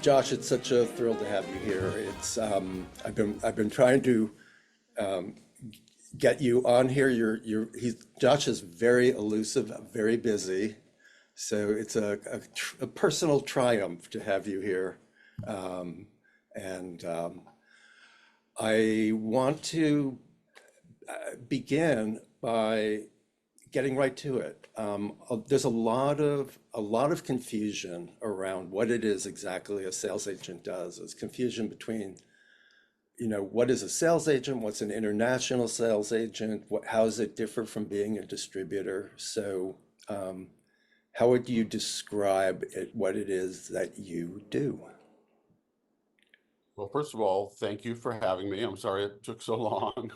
Josh, it's such a thrill to have you here. I've been trying to get you on here. Josh is very elusive, very busy, so it's a personal triumph to have you here. Um, and I want to begin by getting right to it. There's a lot of confusion around what it is exactly a sales agent does. There's confusion between, what is a sales agent? What's an international sales agent? How does it differ from being a distributor? So, how would you describe what it is that you do? Well, first of all, thank you for having me. I'm sorry it took so long.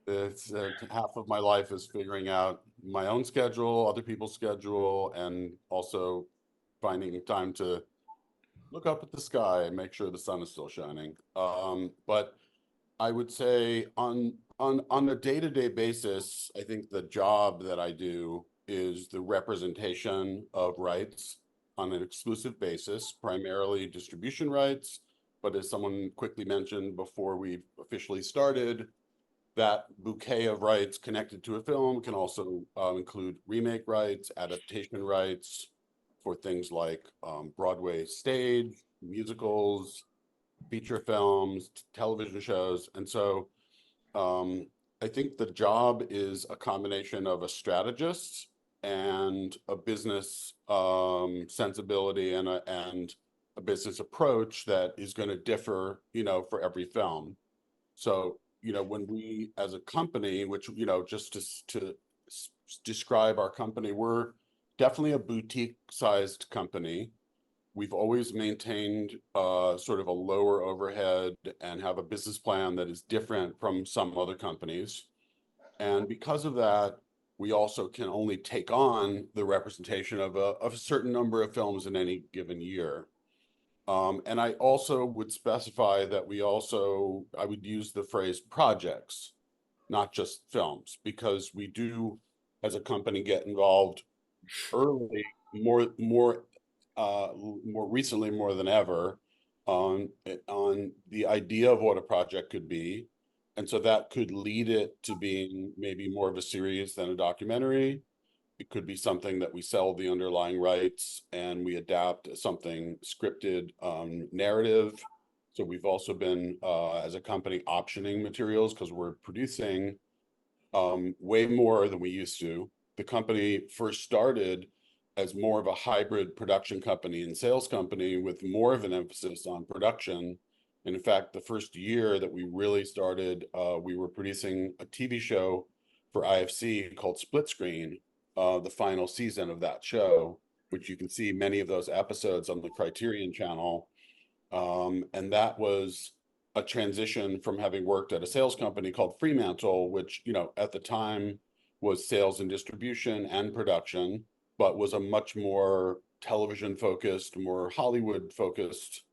It's half of my life is figuring out my own schedule, other people's schedule, and also finding time to look up at the sky and make sure the sun is still shining. But I would say on a day-to-day basis, I think the job that I do is the representation of rights on an exclusive basis, primarily distribution rights. But as someone quickly mentioned before we officially started, that bouquet of rights connected to a film can also include remake rights, adaptation rights for things like Broadway stage, musicals, feature films, television shows. And so I think the job is a combination of a strategist and a business sensibility and a business approach that is going to differ, for every film. So, when we as a company, which, just to describe our company, we're definitely a boutique sized company. We've always maintained sort of a lower overhead and have a business plan that is different from some other companies. And because of that, we also can only take on the representation of a certain number of films in any given year. And I also would specify that I would use the phrase projects, not just films, because we do, as a company, get involved early, more recently, more than ever, on the idea of what a project could be. And so that could lead it to being maybe more of a series than a documentary. It could be something that we sell the underlying rights and we adapt as something scripted narrative. So we've also been, as a company, optioning materials because we're producing way more than we used to. The company first started as more of a hybrid production company and sales company with more of an emphasis on production. And in fact, the first year that we really started, we were producing a TV show for IFC called Split Screen, the final season of that show, which you can see many of those episodes on the Criterion channel. And that was a transition from having worked at a sales company called Fremantle, which, at the time was sales and distribution and production, but was a much more television focused, more Hollywood focused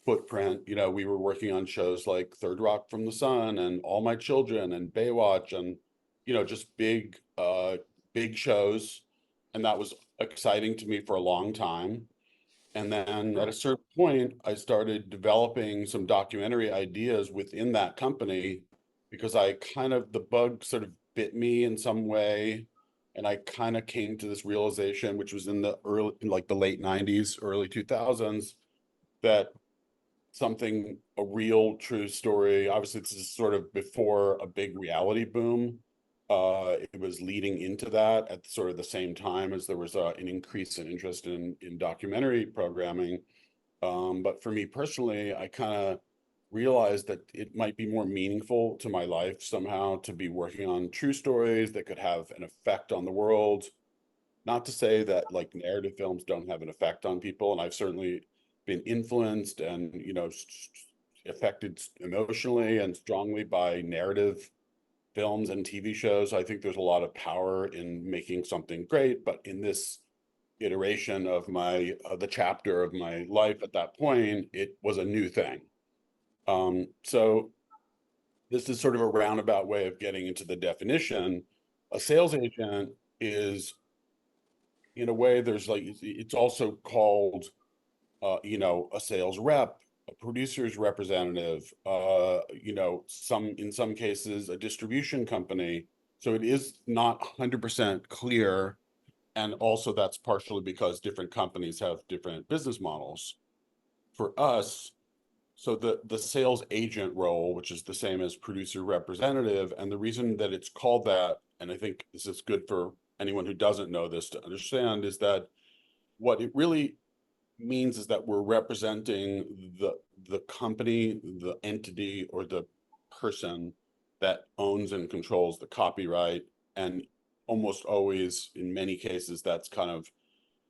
footprint. We were working on shows like Third Rock from the Sun and All My Children and Baywatch and, just big shows. And that was exciting to me for a long time. And then at a certain point, I started developing some documentary ideas within that company because the bug sort of bit me in some way. And I kind of came to this realization, which was in like the late 90s, early 2000s, that a real true story, obviously this is sort of before a big reality boom. It was leading into that at sort of the same time as there was an increase in interest in documentary programming. But for me personally, I kind of realized that it might be more meaningful to my life somehow to be working on true stories that could have an effect on the world. Not to say that like narrative films don't have an effect on people, and I've certainly been influenced and affected emotionally and strongly by narrative films and TV shows. I think there's a lot of power in making something great, but in this iteration of the chapter of my life at that point, it was a new thing. So this is sort of a roundabout way of getting into the definition. A sales agent is, in a way, it's also called you know, a sales rep, a producer's representative, you know, in some cases, a distribution company. So it is not 100% clear. And also that's partially because different companies have different business models. For us, so the sales agent role, which is the same as producer representative, and the reason that it's called that, and I think this is good for anyone who doesn't know this to understand, is that what it really means is that we're representing the company, the entity, or the person that owns and controls the copyright. And almost always, in many cases, that's kind of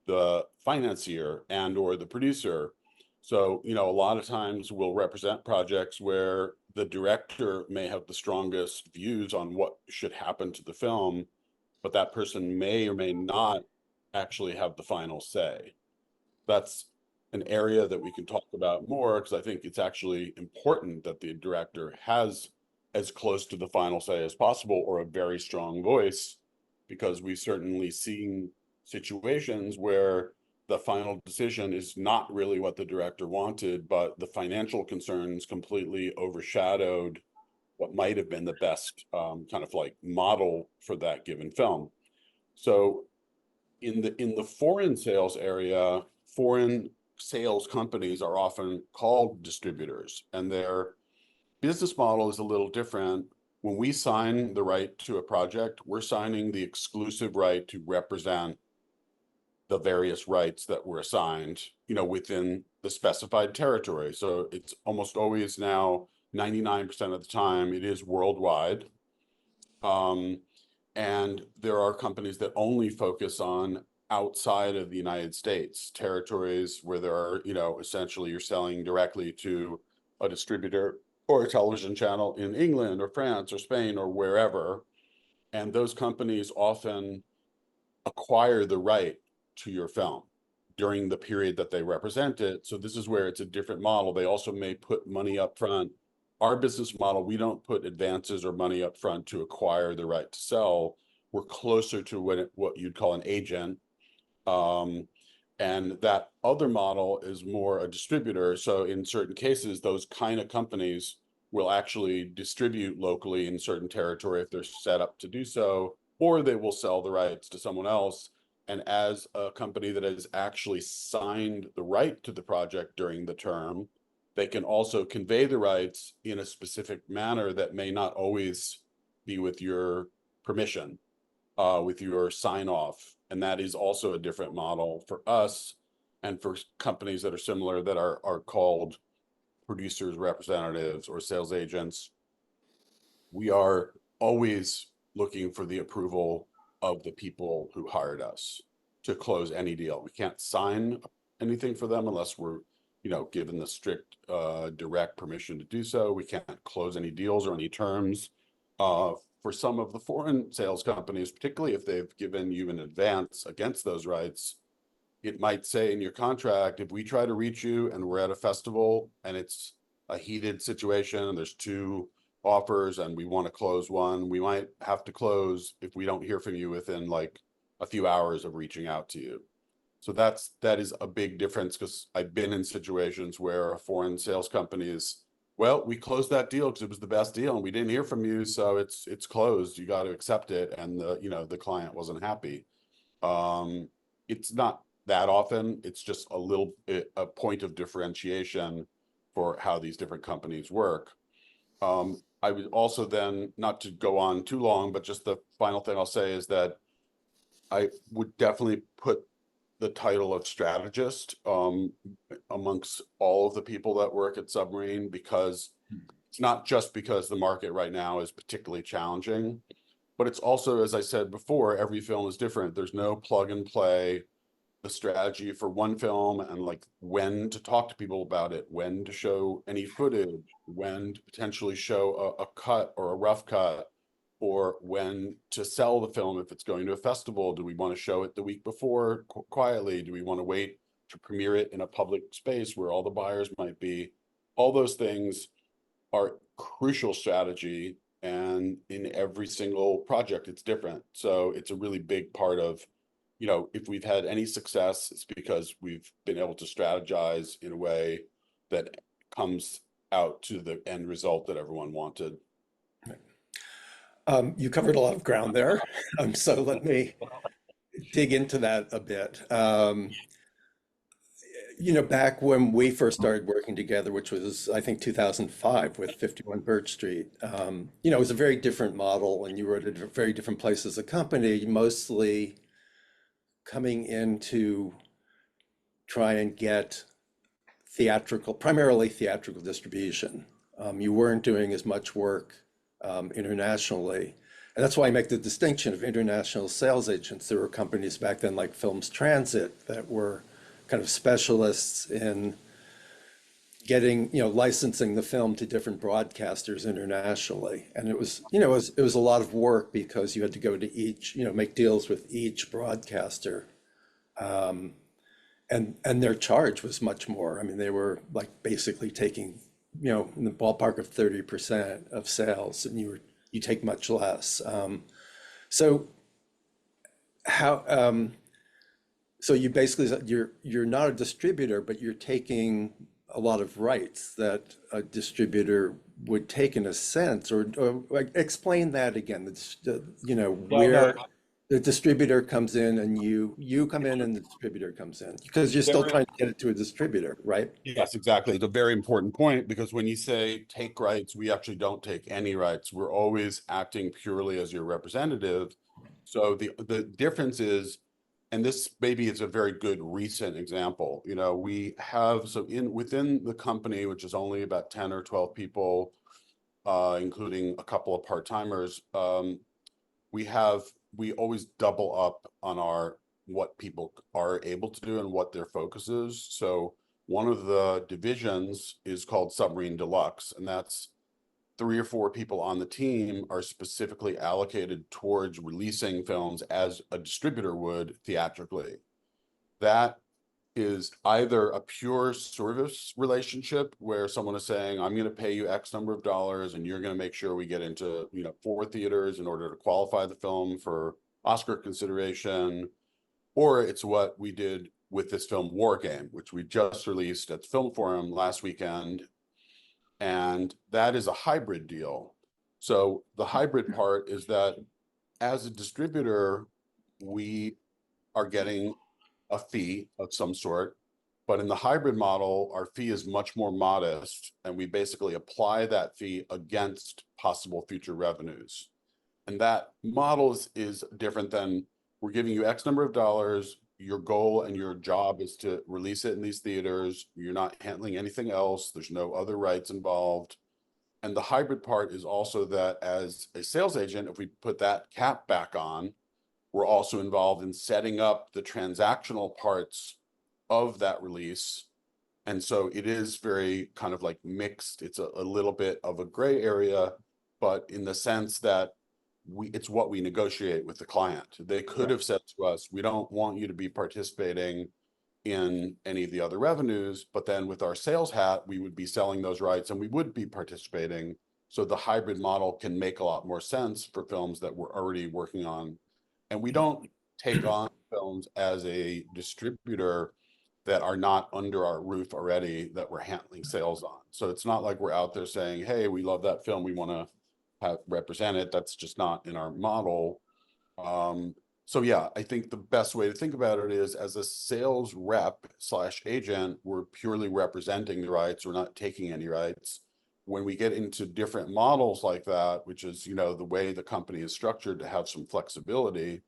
the financier and or the producer. So, you know, a lot of times we'll represent projects where the director may have the strongest views on what should happen to the film, but that person may or may not actually have the final say. That's an area that we can talk about more, because I think it's actually important that the director has as close to the final say as possible, or a very strong voice, because we've certainly seen situations where the final decision is not really what the director wanted, but the financial concerns completely overshadowed what might have been the best kind of like model for that given film. So in the foreign sales area, foreign sales companies are often called distributors, and their business model is a little different. When we sign the right to a project, we're signing the exclusive right to represent the various rights that were assigned, you know, within the specified territory. So it's almost always now 99% of the time it is worldwide. Um, and there are companies that only focus on outside of the United States, territories where there are, you know, essentially you're selling directly to a distributor or a television channel in England or France or Spain or wherever. And those companies often acquire the right to your film during the period that they represent it. So this is where it's a different model. They also may put money up front. Our business model, we don't put advances or money up front to acquire the right to sell. We're closer to what you'd call an agent. And that other model is more a distributor. So in certain cases, those kind of companies will actually distribute locally in certain territory if they're set up to do so, or they will sell the rights to someone else. And as a company that has actually signed the right to the project during the term, they can also convey the rights in a specific manner that may not always be with your permission, with your sign off. And that is also a different model for us and for companies that are similar that are called producers, representatives, or sales agents. We are always looking for the approval of the people who hired us to close any deal. We can't sign anything for them unless we're, you know, given the strict direct permission to do so. We can't close any deals or any terms. For some of the foreign sales companies, particularly if they've given you an advance against those rights, it might say in your contract, if we try to reach you and we're at a festival and it's a heated situation and there's two offers and we want to close one, we might have to close if we don't hear from you within like a few hours of reaching out to you. So that is a big difference, because I've been in situations where a foreign sales company is, well, we closed that deal because it was the best deal and we didn't hear from you, so it's closed. You got to accept it, and the client wasn't happy. It's not that often. It's just a point of differentiation for how these different companies work. I would also then, not to go on too long, but just the final thing I'll say is that I would definitely put the title of strategist amongst all of the people that work at Submarine, because it's not just because the market right now is particularly challenging, but it's also, as I said before, every film is different. There's no plug and play. The strategy for one film and like when to talk to people about it, when to show any footage, when to potentially show a cut or a rough cut, or when to sell the film if it's going to a festival. Do we want to show it the week before quietly? Do we want to wait to premiere it in a public space where all the buyers might be? All those things are crucial strategy, and in every single project it's different. So it's a really big part of you know, if we've had any success, it's because we've been able to strategize in a way that comes out to the end result that everyone wanted. You covered a lot of ground there, so let me dig into that a bit. Back when we first started working together, which was, I think, 2005 with 51 Birch Street, it was a very different model, and you were at a very different place as a company, mostly coming in to try and get primarily theatrical distribution. You weren't doing as much work internationally. And that's why I make the distinction of international sales agents. There were companies back then like Films Transit that were kind of specialists in getting, licensing the film to different broadcasters internationally. And it was a lot of work because you had to go to each, make deals with each broadcaster. And their charge was much more. I mean, they were like basically taking, in the ballpark of 30% of sales, and you take much less. So how so you basically you're not a distributor, but you're taking a lot of rights that a distributor would take in a sense, or like, explain that again. Yeah, Where no, the distributor comes in and you come in and the distributor comes in because you're still very, trying to get it to a distributor, right? yes, exactly. It's a very important point because when you say take rights, we actually don't take any rights. We're always acting purely as your representative. So the difference is, and this maybe is a very good recent example, we have, so within the company, which is only about 10 or 12 people, including a couple of part-timers, we have, we always double up on what people are able to do and what their focus is. So one of the divisions is called Submarine Deluxe, and that's 3 or 4 people on the team are specifically allocated towards releasing films as a distributor would theatrically. That is either a pure service relationship where someone is saying, I'm going to pay you X number of dollars and you're going to make sure we get into, 4 theaters in order to qualify the film for Oscar consideration. Or it's what we did with this film War Game, which we just released at the Film Forum last weekend. And that is a hybrid deal. So the hybrid part is that as a distributor, we are getting a fee of some sort. But in the hybrid model, our fee is much more modest, and we basically apply that fee against possible future revenues. And that model is different than we're giving you X number of dollars. Your goal and your job is to release it in these theaters. You're not handling anything else. There's no other rights involved. And the hybrid part is also that as a sales agent, if we put that cap back on, we're also involved in setting up the transactional parts of that release. And so it is very kind of like mixed. It's a little bit of a gray area, but in the sense that it's what we negotiate with the client. They could have said to us, we don't want you to be participating in any of the other revenues, but then with our sales hat, we would be selling those rights and we would be participating. So the hybrid model can make a lot more sense for films that we're already working on. And we don't take on films as a distributor that are not under our roof already that we're handling sales on. So it's not like we're out there saying, hey, we love that film, we want to have represent it. That's just not in our model. So yeah, I think the best way to think about it is as a sales rep slash agent, we're purely representing the rights. We're not taking any rights. When we get into different models like that, which is, the way the company is structured to have some flexibility,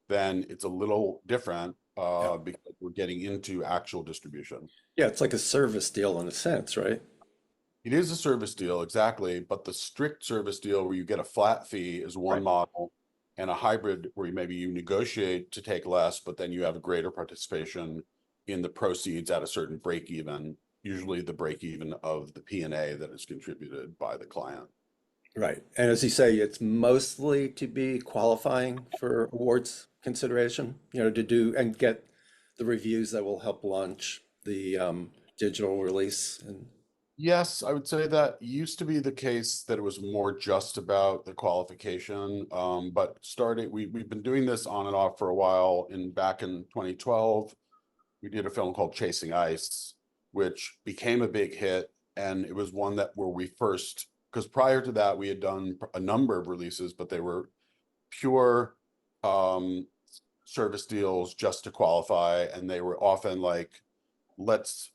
then it's a little different Yeah. because we're getting into actual distribution. Yeah, it's like a service deal in a sense, right? It is a service deal, exactly, but the strict service deal where you get a flat fee is one Right. model, and a hybrid where maybe you negotiate to take less, but then you have a greater participation in the proceeds at a certain break even, usually the break even of the P&A that is contributed by the client. Right. And as you say, it's mostly to be qualifying for awards consideration, to do and get the reviews that will help launch the digital release. And Yes, I would say that used to be the case that it was more just about the qualification. But we've been doing this on and off for a while. Back in 2012, we did a film called Chasing Ice, which became a big hit. And it was one that where we first, because prior to that, we had done a number of releases, but they were pure um, service deals just to qualify. And they were often like, let's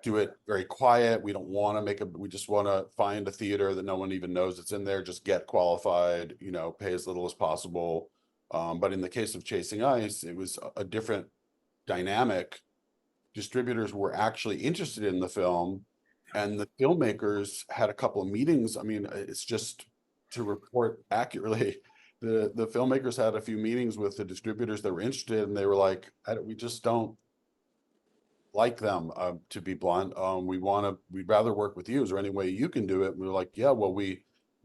do it very quiet. We don't want to we just want to find a theater that no one even knows it's in there, just get qualified, pay as little as possible. But in the case of Chasing Ice, it was a different dynamic. Distributors were actually interested in the film, and the filmmakers had a couple of meetings. I mean, it's just to report accurately. The filmmakers had a few meetings with the distributors that were interested, and they were like, we just don't like them, to be blunt. We'd rather work with you. Is there any way you can do it? And we were like, yeah, well, we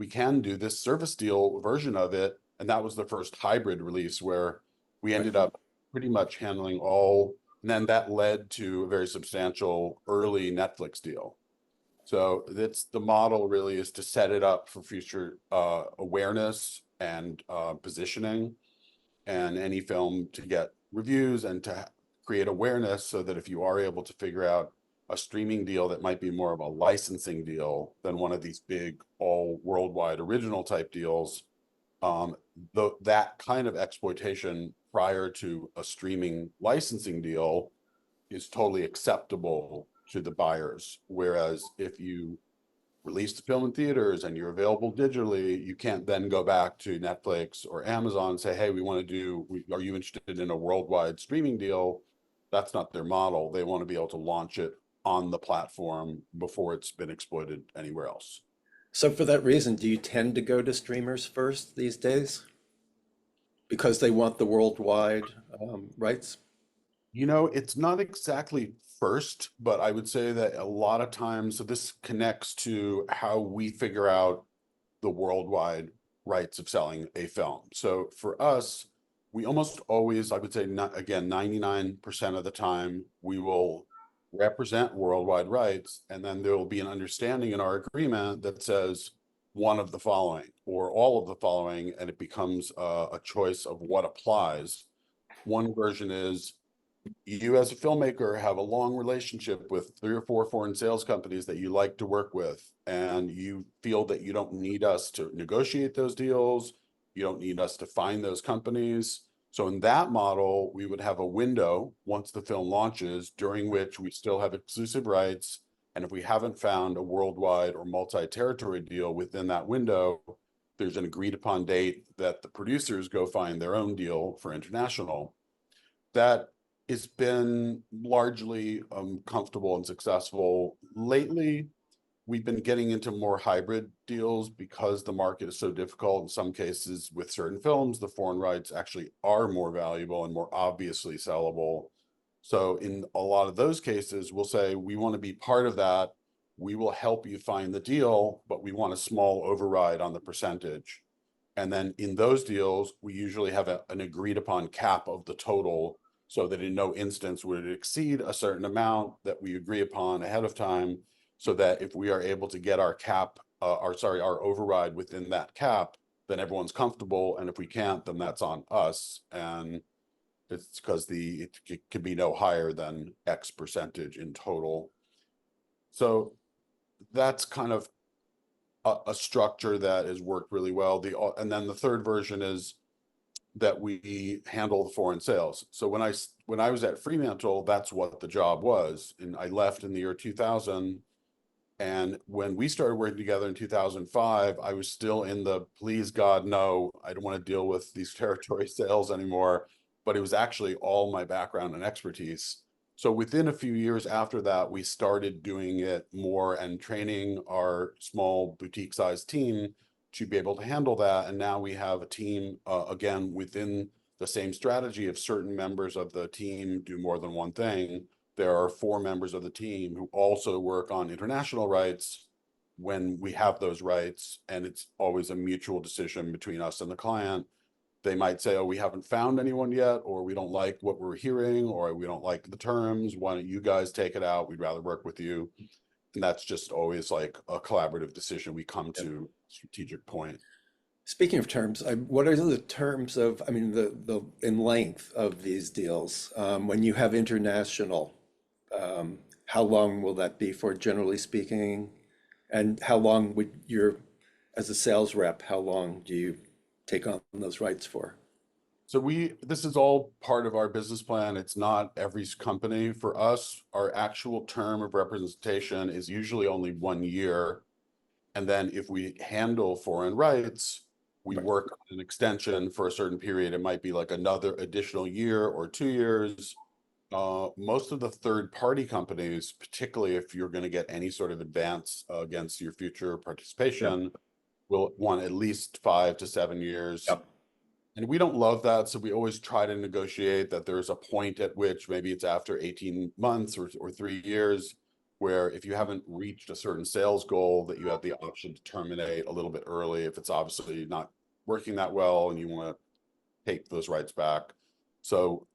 can do this service deal version of it. And that was the first hybrid release where we Right. ended up pretty much handling all, and then that led to a very substantial early Netflix deal. So that's the model really, is to set it up for future awareness and positioning, and any film to get reviews and to create awareness, so that if you are able to figure out a streaming deal that might be more of a licensing deal than one of these big all worldwide original type deals, that kind of exploitation prior to a streaming licensing deal is totally acceptable to the buyers. Whereas if you release the film in theaters and you're available digitally, you can't then go back to Netflix or Amazon and say, hey, are you interested in a worldwide streaming deal? That's not their model. They want to be able to launch it on the platform before it's been exploited anywhere else. So for that reason, do you tend to go to streamers first these days? Because they want the worldwide rights? It's not exactly first, but I would say that a lot of times, so this connects to how we figure out the worldwide rights of selling a film. So for us, we almost always, I would say, not, again, 99% of the time, we will represent worldwide rights, and then there will be an understanding in our agreement that says one of the following or all of the following, and it becomes a choice of what applies. One version is, you as a filmmaker have a long relationship with 3 or 4 foreign sales companies that you like to work with, and you feel that you don't need us to negotiate those deals. You don't need us to find those companies. So in that model, we would have a window once the film launches during which we still have exclusive rights. And if we haven't found a worldwide or multi-territory deal within that window, there's an agreed upon date that the producers go find their own deal for international. That has been largely comfortable and successful. Lately, we've been getting into more hybrid deals because the market is so difficult. In some cases, with certain films, the foreign rights actually are more valuable and more obviously sellable. So in a lot of those cases, we'll say, we want to be part of that. We will help you find the deal, but we want a small override on the percentage. And then in those deals, we usually have an agreed upon cap of the total, so that in no instance would it exceed a certain amount that we agree upon ahead of time, so that if we are able to get our cap, our override within that cap, then everyone's comfortable. And if we can't, then that's on us. And it's because it can be no higher than X percentage in total. So that's kind of a structure that has worked really well. And then the third version is that we handle the foreign sales. So when I was at Fremantle, that's what the job was. And I left in the year 2000. And when we started working together in 2005, I was still in the, please God, no, I don't want to deal with these territory sales anymore. But it was actually all my background and expertise. So within a few years after that, we started doing it more and training our small boutique sized team to be able to handle that. And now we have a team, again, within the same strategy of certain members of the team do more than one thing. There are 4 members of the team who also work on international rights when we have those rights, and it's always a mutual decision between us and the client. They might say, oh, we haven't found anyone yet, or we don't like what we're hearing, or we don't like the terms. Why don't you guys take it out? We'd rather work with you. And that's just always like a collaborative decision. We come to strategic point. Speaking of terms, what are the terms of, I mean, the in length of these deals? When you have international, how long will that be for, generally speaking? And how long would your, as a sales rep, how long do you take on those rights for? So this is all part of our business plan. It's not every company. For us, our actual term of representation is usually only 1 year. And then if we handle foreign rights, we Right. work on an extension for a certain period. It might be like another additional year or 2 years. Most of the third party companies, particularly if you're going to get any sort of advance against your future Yep. participation, will want at least 5 to 7 years. Yep. And we don't love that. So we always try to negotiate that there's a point at which maybe it's after 18 months or 3 years, where if you haven't reached a certain sales goal, that you have the option to terminate a little bit early if it's obviously not working that well and you want to take those rights back. So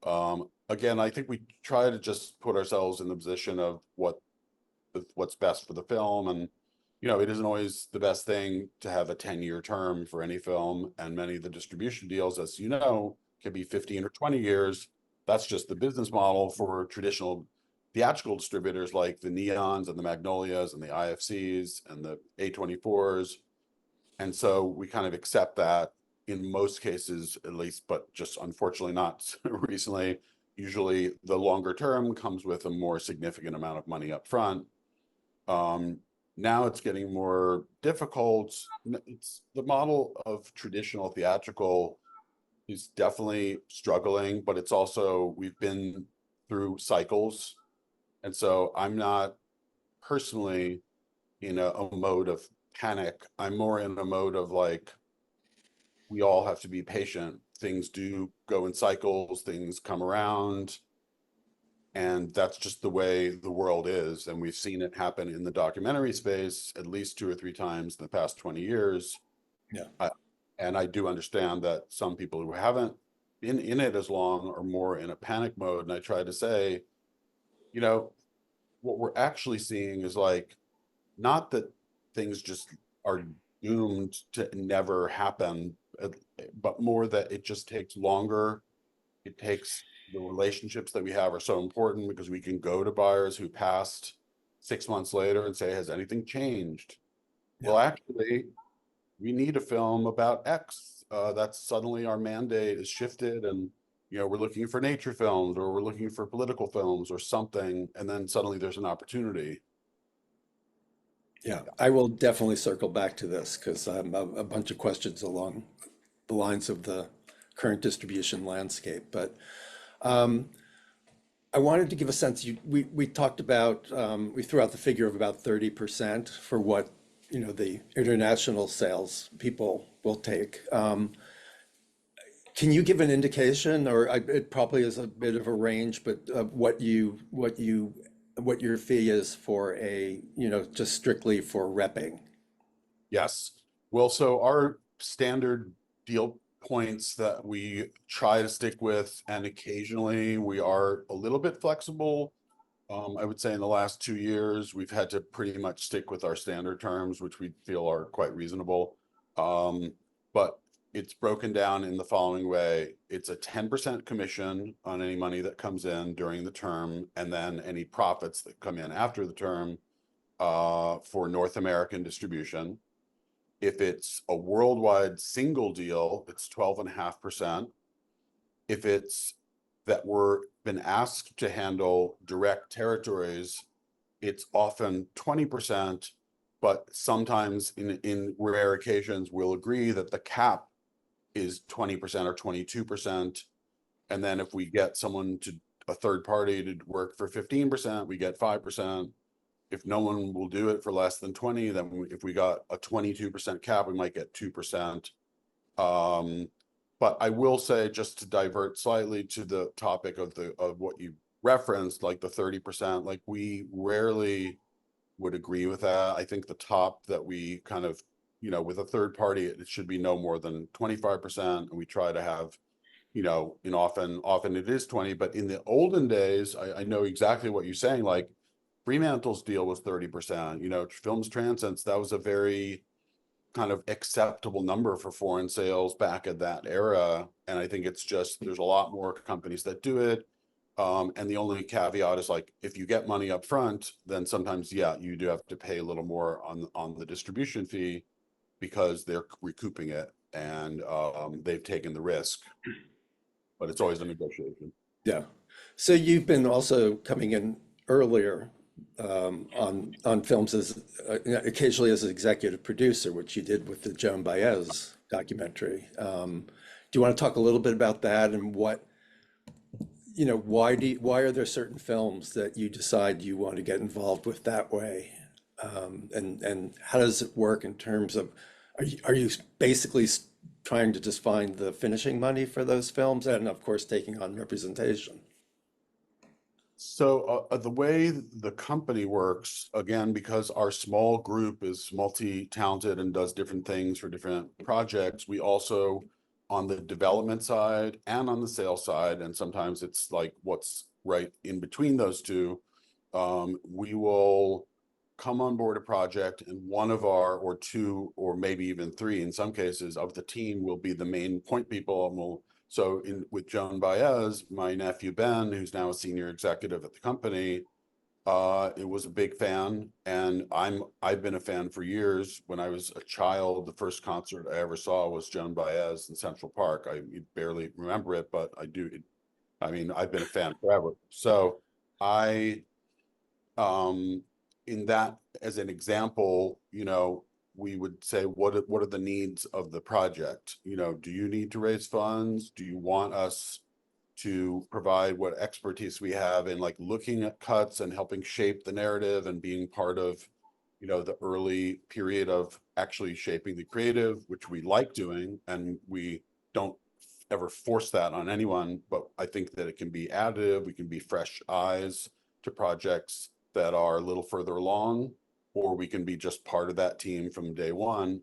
again, I think we try to just put ourselves in the position of what's best for the film. And it isn't always the best thing to have a 10-year term for any film, and many of the distribution deals, as you know, can be 15 or 20 years. That's just the business model for traditional theatrical distributors like the Neons and the Magnolias and the IFCs and the A24s. And so we kind of accept that in most cases, at least, but just unfortunately not recently. Usually the longer term comes with a more significant amount of money up front. Now it's getting more difficult. It's the model of traditional theatrical is definitely struggling, but it's also, we've been through cycles. And so I'm not personally in a mode of panic. I'm more in a mode of like, we all have to be patient. Things do go in cycles, things come around. And that's just the way the world is. And we've seen it happen in the documentary space at least 2 or 3 times in the past 20 years. Yeah. And I do understand that some people who haven't been in it as long are more in a panic mode. And I try to say, you know, what we're actually seeing is like, not that things just are doomed to never happen, but more that it just takes longer. It takes the relationships that we have are so important because we can go to buyers who passed 6 months later and say, has anything changed? Yeah. Well, actually, we need a film about X. That's suddenly our mandate is shifted, and we're looking for nature films or we're looking for political films or something, and then suddenly there's an opportunity. Yeah. I will definitely circle back to this because I have a bunch of questions along the lines of the current distribution landscape. But I wanted to give a sense, we talked about, we threw out the figure of about 30% for what, the international sales people will take. Can you give an indication, or it probably is a bit of a range, but what your fee is for just strictly for repping? Yes. Well, so our standard deal points that we try to stick with, and occasionally we are a little bit flexible. I would say in the last 2 years, we've had to pretty much stick with our standard terms, which we feel are quite reasonable. But it's broken down in the following way. It's a 10% commission on any money that comes in during the term, and then any profits that come in after the term for North American distribution. If it's a worldwide single deal, it's 12.5%. If it's that we're been asked to handle direct territories, it's often 20%, but sometimes in rare occasions, we'll agree that the cap is 20% or 22%. And then if we get a third party to work for 15%, we get 5%. If no one will do it for less than 20, then if we got a 22% cap, we might get 2%. But I will say, just to divert slightly to the topic of what you referenced, like the 30%, like we rarely would agree with that. I think the top that we kind of, with a third party, it should be no more than 25%. And we try to have, and often it is 20, but in the olden days, I know exactly what you're saying. Like Fremantle's deal was 30%, you know, Films Transcendence, that was a very kind of acceptable number for foreign sales back at that era. And I think it's just, there's a lot more companies that do it. And the only caveat is like, if you get money up front, then sometimes, yeah, you do have to pay a little more on the distribution fee because they're recouping it and they've taken the risk, but it's always a negotiation. Yeah. So you've been also coming in earlier on films as occasionally as an executive producer, which you did with the Joan Baez documentary. Do you want to talk a little bit about that and what, why are there certain films that you decide you want to get involved with that way? And how does it work in terms of, are you basically trying to just find the finishing money for those films and of course taking on representation? So the way the company works, again, because our small group is multi-talented and does different things for different projects, we also, on the development side and on the sales side, and sometimes it's like what's right in between those two, we will come on board a project and one of our, or two, or maybe even three in some cases of the team will be the main point people and will. So with Joan Baez, my nephew Ben, who's now a senior executive at the company, it was a big fan, and I've been a fan for years. When I was a child, the first concert I ever saw was Joan Baez in Central Park. I barely remember it, but I do. I mean, I've been a fan forever. So I, in that as an example, you know, we would say, what are the needs of the project? You know, do you need to raise funds? Do you want us to provide what expertise we have in like looking at cuts and helping shape the narrative and being part of, you know, the early period of actually shaping the creative, which we like doing, and we don't ever force that on anyone, but I think that it can be additive. We can be fresh eyes to projects that are a little further along, or we can be just part of that team from day one.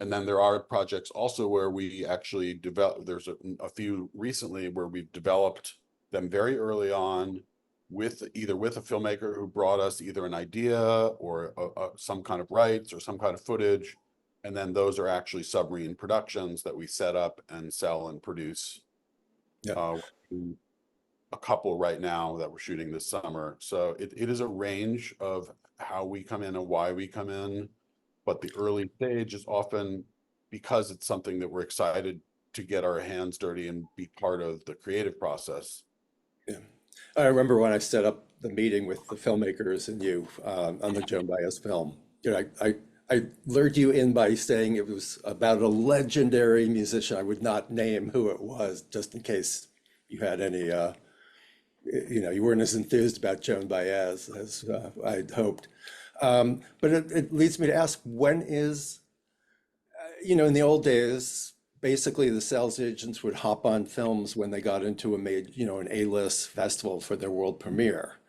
And then there are projects also where we actually develop, there's a few recently where we've developed them very early on with either with a filmmaker who brought us either an idea or some kind of rights or some kind of footage. And then those are actually Submarine productions that we set up and sell and produce. Yeah. A couple right now that we're shooting this summer. So it is a range of how we come in and why we come in. But the early stage is often because it's something that we're excited to get our hands dirty and be part of the creative process. Yeah. I remember when I set up the meeting with the filmmakers and you on the Joan Baez film. I lured you in by saying it was about a legendary musician. I would not name who it was, just in case you had any, you weren't as enthused about Joan Baez as I'd hoped. But it leads me to ask, when is, in the old days, basically the sales agents would hop on films when they got into an A-list festival for their world premiere.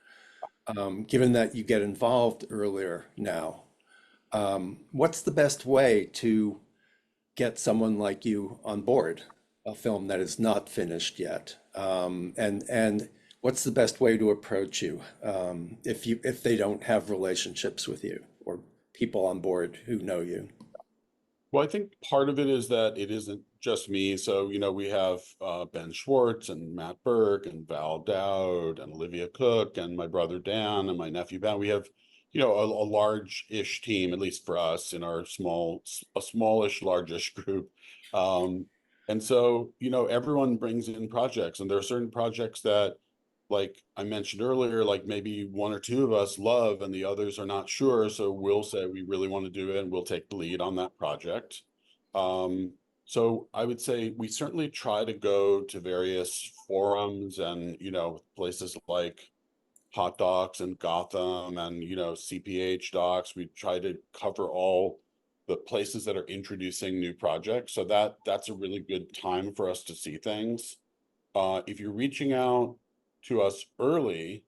Given that you get involved earlier now, what's the best way to get someone like you on board a film that is not finished yet? And what's the best way to approach you if they don't have relationships with you or people on board who know you? Well, I think part of it is that it isn't just me. So, you know, we have Ben Schwartz and Matt Burke and Val Dowd and Olivia Cook and my brother Dan and my nephew Ben. We have, you know, a large-ish team, at least for us in our smallish, largish group. And so, you know, everyone brings in projects, and there are certain projects that, like I mentioned earlier, like maybe one or two of us love and the others are not sure. So we'll say we really want to do it and we'll take the lead on that project. So I would say we certainly try to go to various forums and, you know, places like Hot Docs and Gotham and, you know, CPH Docs. We try to cover all the places that are introducing new projects. So that's a really good time for us to see things. If you're reaching out to us early,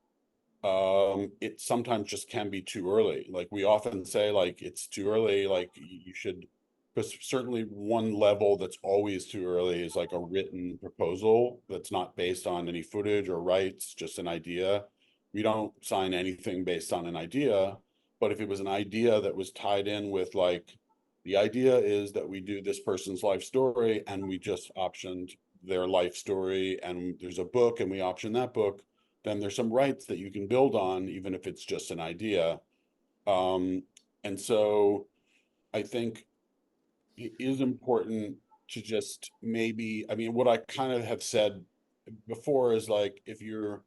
it sometimes just can be too early. Like we often say, like it's too early, like you should, because certainly one level that's always too early is like a written proposal that's not based on any footage or rights, just an idea. we don't sign anything based on an idea. But if it was an idea that was tied in with like, the idea is that we do this person's life story and we just optioned their life story, and there's a book and we option that book, then there's some rights that you can build on, even if it's just an idea. Um, and so I think it is important to just maybe, I mean, what I kind of have said before is like, if you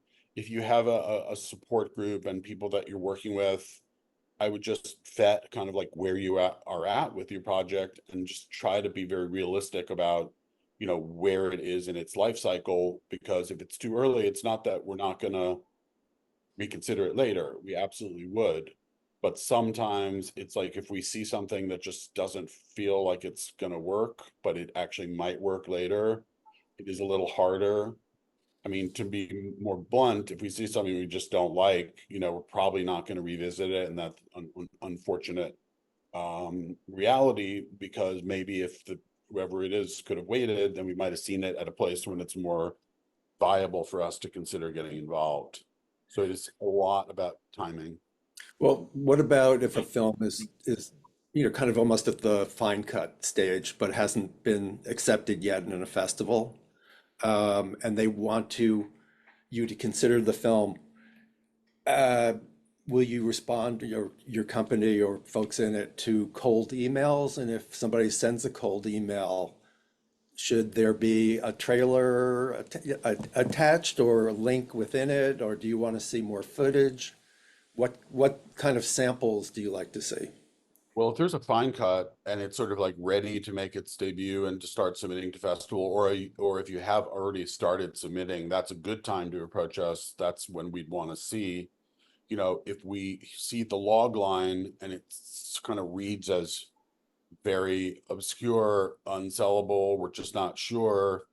have a support group and people that you're working with, I would just vet kind of like where are at with your project, and just try to be very realistic about, where it is in its life cycle. Because if it's too early, it's not that we're not gonna reconsider it later. We absolutely would. But sometimes it's like, if we see something that just doesn't feel like it's gonna work, but it actually might work later, it is a little harder. I mean, to be more blunt, if we see something we just don't like, we're probably not going to revisit it, and that's unfortunate reality, because maybe if whoever it is could have waited, then we might have seen it at a place when it's more viable for us to consider getting involved. So it's a lot about timing. Well, what about if a film is kind of almost at the fine cut stage, but hasn't been accepted yet in a festival, and they want you to consider the film? Uh, will you respond, your company or folks in it, to cold emails? And if somebody sends a cold email, should there be a trailer attached or a link within it, or do you want to see more footage? What kind of samples do you like to see? Well, if there's a fine cut and it's sort of like ready to make its debut and to start submitting to festival, or if you have already started submitting, that's a good time to approach us. That's when we'd want to see, if we see the log line and it's kind of reads as very obscure, unsellable, we're just not sure,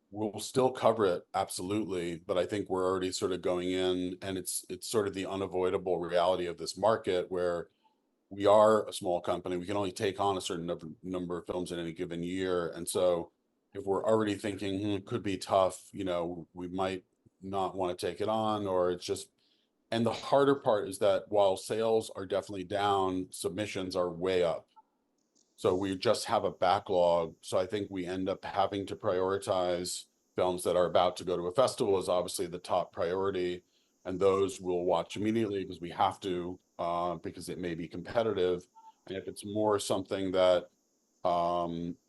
we'll still cover it, absolutely. But I think we're already sort of going in, and it's sort of the unavoidable reality of this market, where we are a small company. We can only take on a certain number of films in any given year. And so if we're already thinking, it could be tough, we might not want to take it on, or it's just, and the harder part is that while sales are definitely down, submissions are way up. So we just have a backlog. So I think we end up having to prioritize films that are about to go to a festival is obviously the top priority. And those we'll watch immediately because we have to, because it may be competitive. And if it's more something that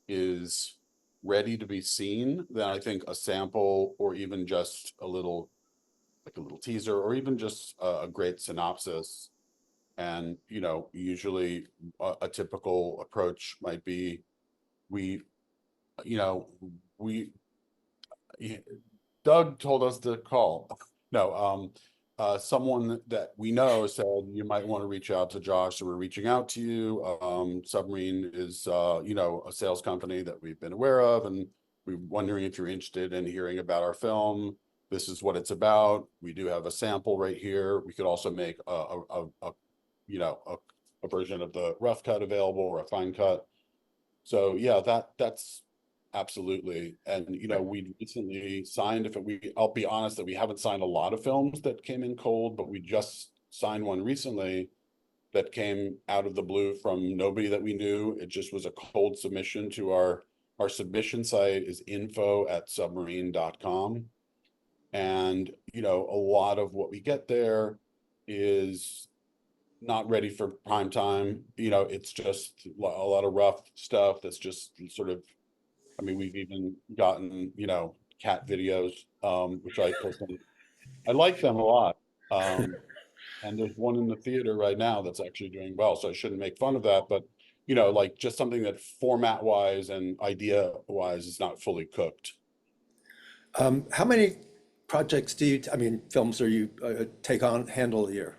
is ready to be seen, then I think a sample, or even just like a little teaser, or even just a great synopsis. And, usually a typical approach might be, we, you know, we, Doug told us to call. No, someone that we know said you might want to reach out to Josh, so we're reaching out to you. Submarine is, a sales company that we've been aware of, and we're wondering if you're interested in hearing about our film. This is what it's about. We do have a sample right here. We could also make you know, a, a version of the rough cut available, or a fine cut. So yeah, that's absolutely. And we recently signed, I'll be honest that we haven't signed a lot of films that came in cold, but we just signed one recently that came out of the blue from nobody that we knew. It just was a cold submission to our submission site is info@submarine.com. And a lot of what we get there is not ready for prime time. It's just a lot of rough stuff that's just sort of, I mean, we've even gotten, cat videos, which I personally, I like them a lot. Um, and there's one in the theater right now that's actually doing well. So I shouldn't make fun of that, but like just something that format wise and idea wise is not fully cooked. How many projects I mean, films are you take on, handle a year?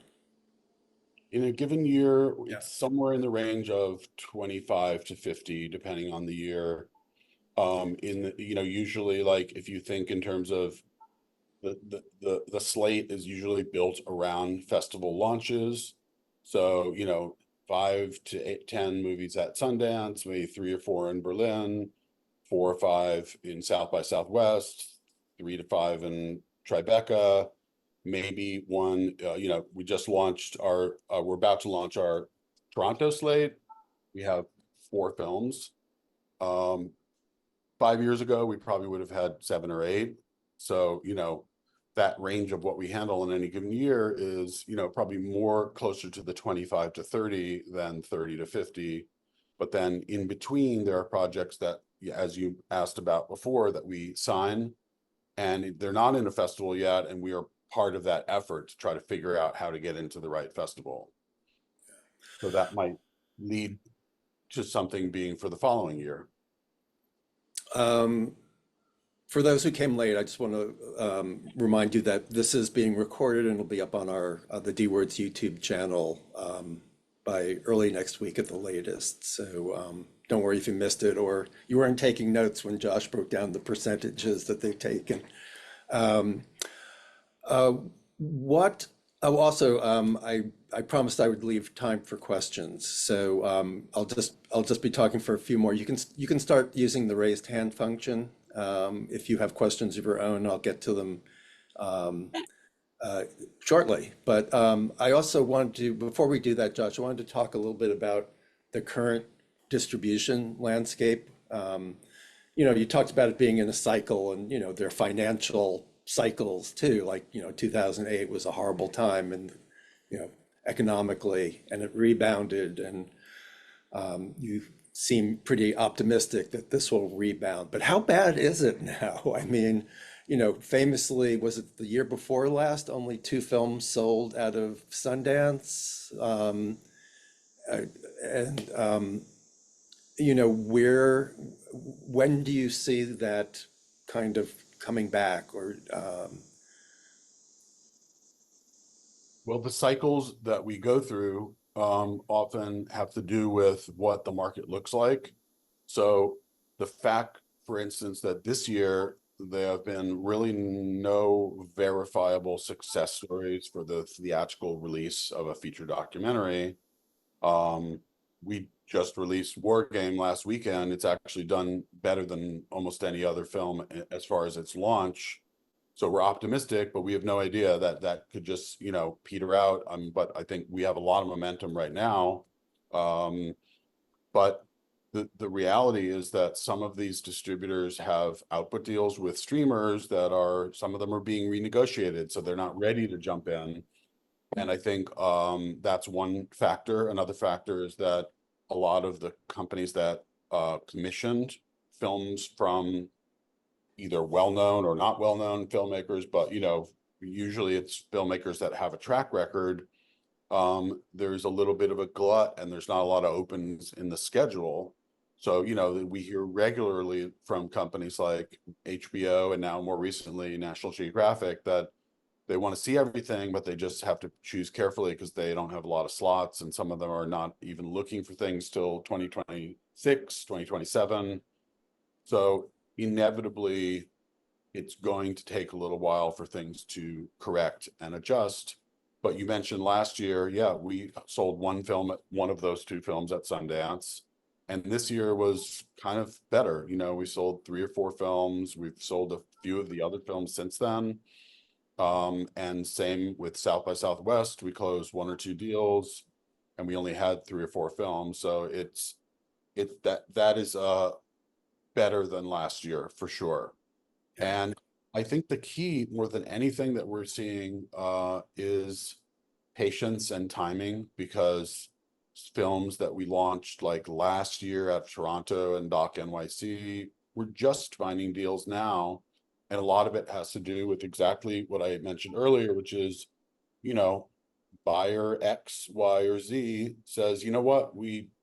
In a given year, Yeah. it's somewhere in the range of 25 to 50, depending on the year. Usually, like, if you think in terms of the slate is usually built around festival launches. So, 5 to 10 movies at Sundance, maybe 3 or 4 in Berlin, 4 or 5 in South by Southwest, 3 to 5 in Tribeca, maybe one, we just launched we're about to launch our Toronto slate. We have 4 films. 5 years ago, we probably would have had 7 or 8. So, that range of what we handle in any given year is, probably more closer to the 25 to 30 than 30 to 50. But then in between, there are projects that, as you asked about before, that we sign and they're not in a festival yet. And we are part of that effort to try to figure out how to get into the right festival. So that might lead to something being for the following year. Um, for those who came late, I just want to remind you that this is being recorded and it'll be up on our the D Words YouTube channel by early next week at the latest. So don't worry if you missed it or you weren't taking notes when Josh broke down the percentages that they've taken. Um, what? Oh, also, I promised I would leave time for questions, so I'll just be talking for a few more. You can start using the raised hand function if you have questions of your own. I'll get to them um, shortly. But I also wanted to, before we do that, Josh, I wanted to talk a little bit about the current distribution landscape. You talked about it being in a cycle and, their financial cycles too. Like, 2008 was a horrible time and, economically, and it rebounded. And you seem pretty optimistic that this will rebound. But how bad is it now? I mean, famously, was it the year before last? Only 2 films sold out of Sundance. Uh, and where, when do you see that kind of coming back or Well, the cycles that we go through often have to do with what the market looks like. So the fact, for instance, that this year there have been really no verifiable success stories for the theatrical release of a feature documentary. We just released War Game last weekend. It's actually done better than almost any other film as far as its launch. So we're optimistic, but we have no idea that that could just, peter out. But I think we have a lot of momentum right now. Um, but the reality is that some of these distributors have output deals with streamers that some of them are being renegotiated, so they're not ready to jump in. And I think that's one factor. Another factor is that a lot of the companies that commissioned films from either well-known or not well-known filmmakers, but usually it's filmmakers that have a track record. There's a little bit of a glut and there's not a lot of opens in the schedule. So, we hear regularly from companies like HBO and now more recently National Geographic that they want to see everything, but they just have to choose carefully because they don't have a lot of slots. And some of them are not even looking for things till 2026, 2027. So inevitably, it's going to take a little while for things to correct and adjust. But you mentioned last year, yeah, we sold one film, one of those 2 films at Sundance. And this year was kind of better. We sold 3 or 4 films. We've sold a few of the other films since then. And same with South by Southwest. We closed 1 or 2 deals and we only had 3 or 4 films. So that is better than last year for sure. yeah. And I think the key more than anything that we're seeing is patience and timing, because films that we launched like last year at Toronto and Doc NYC, we're just finding deals now. And a lot of it has to do with exactly what I mentioned earlier, which is, buyer X, Y, or Z says, you know what,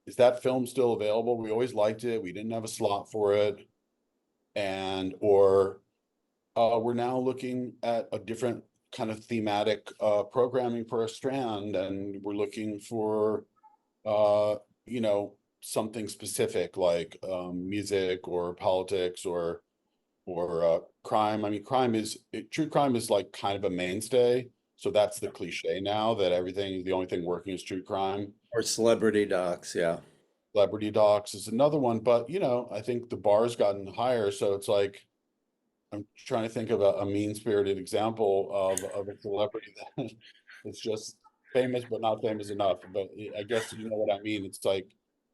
is that film still available? We always liked it. We didn't have a slot for it. Or we're now looking at a different kind of thematic programming for a strand, and we're looking for something specific like music or politics or crime. I mean, true crime is like kind of a mainstay. So that's the cliche now, that the only thing working is true crime. Or celebrity docs, yeah. Celebrity docs is another one, but I think the bar's gotten higher. So it's like, I'm trying to think of a mean-spirited example of a celebrity that is just famous but not famous enough. But I guess you know what I mean. It's like